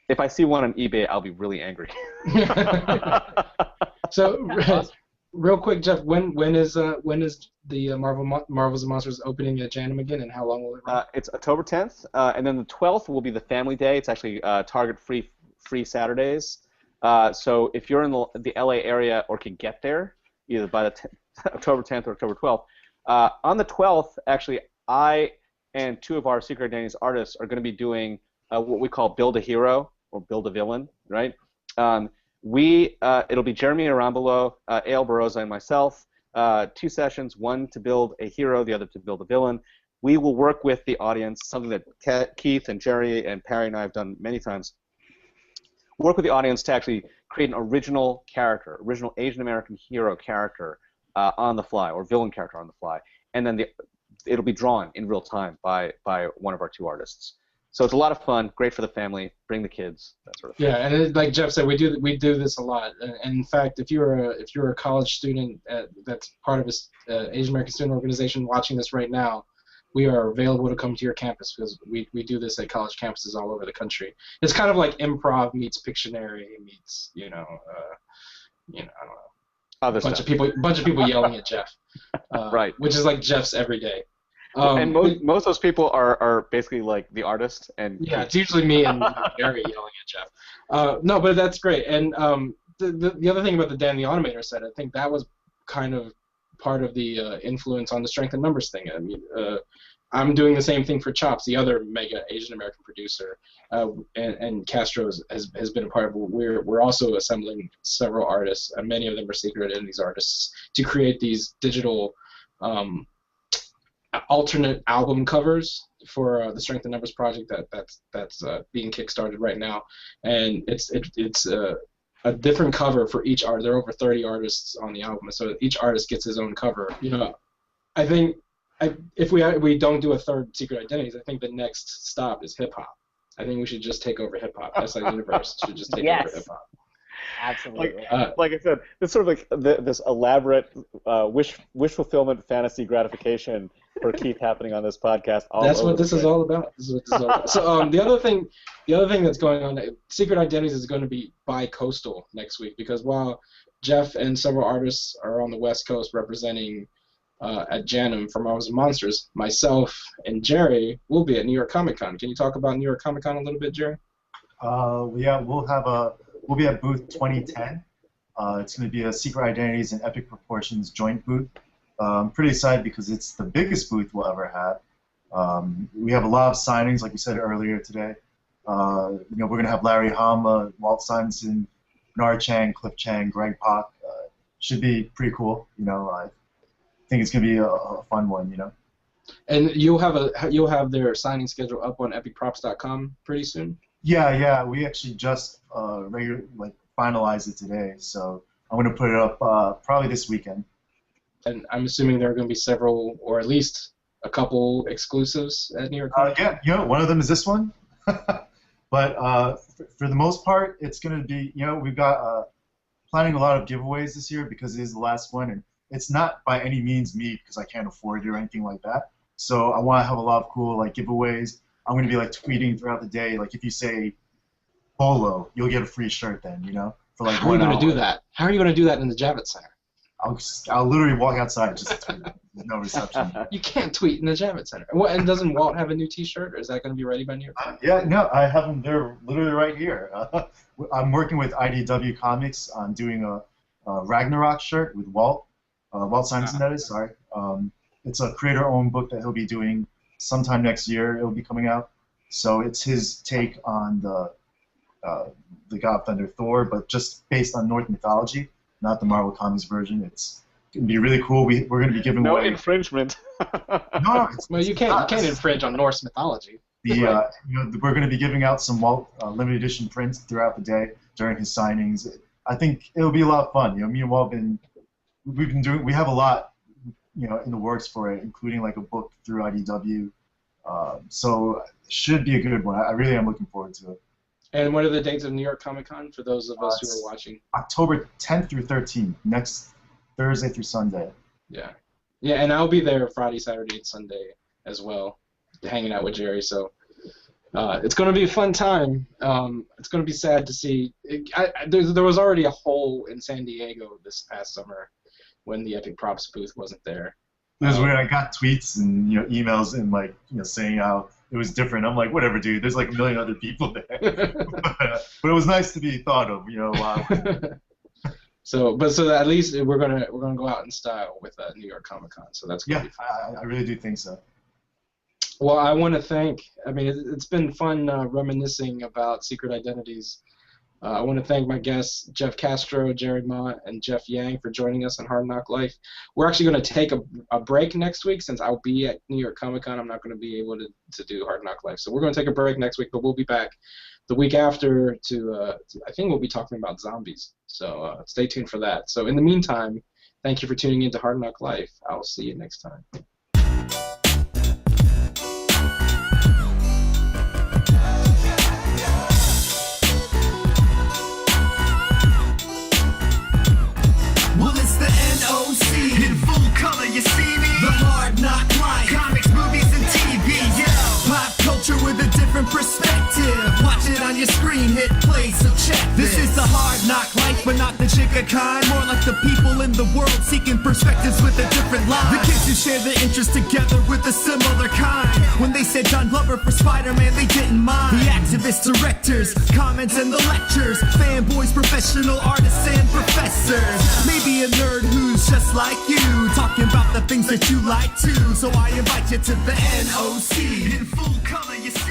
if I see one on eBay, I'll be really angry. So, real quick, Jef, when is the Marvels and Monsters opening at Janum again, and how long will it run? It's October 10th, and then the 12th will be the Family Day. It's actually Target free Saturdays. So if you're in the LA area or can get there, either by the October 10th or October 12th, on the 12th, actually, I and 2 of our Secret Identities artists are going to be doing what we call Build a Hero or Build a Villain, right? It'll be Jeremy Arambolo, Ale Baroza, and myself. 2 sessions, one to build a hero, the other to build a villain. We will work with the audience, something that Keith and Jerry and Parry and I have done many times. Work with the audience to actually create an original character, original Asian American hero character on the fly, or villain character on the fly, and then it'll be drawn in real time by one of our 2 artists. So it's a lot of fun, great for the family, bring the kids, that sort of thing. Yeah, and like Jef said, we do this a lot. And in fact, if you're a college student that's part of a Asian American student organization watching this right now, we are available to come to your campus because we do this at college campuses all over the country. It's kind of like improv meets Pictionary meets I don't know. Other bunch of people yelling at Jef, right? Which is like Jef's every day. And most of those people are basically like the artist, and yeah, it's usually me and Jerry yelling at Jef. No, but that's great. And the other thing about the Dan the Automator said, I think that was kind of part of the influence on the Strength in Numbers thing. I mean, I'm doing the same thing for Chops, the other mega Asian American producer, and Castro has been a part of it. We're also assembling several artists, and many of them are Secret Identities artists, to create these digital alternate album covers for the Strength in Numbers project that's being kickstarted right now, and it's a different cover for each artist. There are over 30 artists on the album, so each artist gets his own cover. I think if we don't do a third Secret Identities, I think the next stop is hip hop. I think we should just take over hip hop. SIUniverse should just take over hip hop. Absolutely. Like I said, it's sort of like this elaborate wish fulfillment fantasy gratification for Keith happening on this podcast. That's what this is all about. So the other thing that's going on, Secret Identities is going to be bi-coastal next week, because while Jef and several artists are on the West Coast representing at Janum for Marvels and Monsters, myself and Jerry will be at New York Comic Con. Can you talk about New York Comic Con a little bit, Jerry? Yeah, we'll be at booth 2010. It's going to be a Secret Identities and Epic Proportions joint booth. I'm pretty excited because it's the biggest booth we'll ever have. We have a lot of signings, like we said earlier today. We're going to have Larry Hama, Walt Simonson, Bernard Chang, Cliff Chang, Greg Pak. Should be pretty cool. I think it's going to be a fun one. And you'll have their signing schedule up on epicprops.com pretty soon. Yeah. We actually just finalized it today, so I'm going to put it up probably this weekend. And I'm assuming there are going to be several, or at least a couple exclusives at New York Comic Con? Yeah, one of them is this one. But for the most part, it's going to be, we've got planning a lot of giveaways this year because it is the last one, and it's not by any means me because I can't afford it or anything like that. So I want to have a lot of cool giveaways. I'm going to be tweeting throughout the day. If you say Polo, you'll get a free shirt then, for How are you going to do that? How are you going to do that in the Javits Center? I'll literally walk outside just to tweet. There's no reception. You can't tweet in the Javits Center. And doesn't Walt have a new T-shirt, or is that going to be ready by New York? Yeah, no, I have them. They're literally right here. I'm working with IDW Comics on doing a Ragnarok shirt with Walt Simonson, that is. Sorry. It's a creator-owned book that he'll be doing sometime next year. It'll be coming out. So it's his take on the God of Thunder Thor, but just based on Norse mythology. Not the Marvel Comics version. It's going to be really cool. We're going to be giving away. No infringement. No, well, you can't infringe on Norse mythology. We're going to be giving out some Walt limited edition prints throughout the day during his signings. I think it'll be a lot of fun. Me and Walt we have a lot, in the works for it, including a book through IDW. So it should be a good one. I really am looking forward to it. And what are the dates of New York Comic Con for those of us who are watching? October 10th through 13th, next Thursday through Sunday. Yeah, and I'll be there Friday, Saturday, and Sunday as well, hanging out with Jerry. So it's going to be a fun time. It's going to be sad to see. There was already a hole in San Diego this past summer when the Epic Props booth wasn't there. It was weird. I got tweets and emails and saying how it was different. I'm like, whatever, dude. There's a million other people there. But it was nice to be thought of. Wow. So at least we're gonna go out in style with New York Comic Con. So that's gonna be fun. I really do think so. Well, I want to thank. It's been fun reminiscing about Secret Identities. I want to thank my guests, Jef Castro, Jerry Ma, and Jeff Yang for joining us on Hard Knock Life. We're actually going to take a break next week since I'll be at New York Comic Con. I'm not going to be able to do Hard Knock Life. So we're going to take a break next week, but we'll be back the week after I think we'll be talking about zombies. So stay tuned for that. So in the meantime, thank you for tuning in to Hard Knock Life. I'll see you next time. NOC in full color, you see me? The Hard Knock Life, comics, movies, and TV. Pop culture with a different perspective. Watch it on your screen, hit play, so check this. This is the Hard Knock Life, but not the chica kind. More like the people in the world seeking perspectives with a different line. The kids who share the interest together with a similar kind. When they said John Glover for Spider-Man, they didn't mind. The activists, directors, comments, and the lectures. Fanboys, professional artists, and professors. Maybe a nerd who's just like you, talking about the things that you like too. So I invite you to the NOC in full color, you see.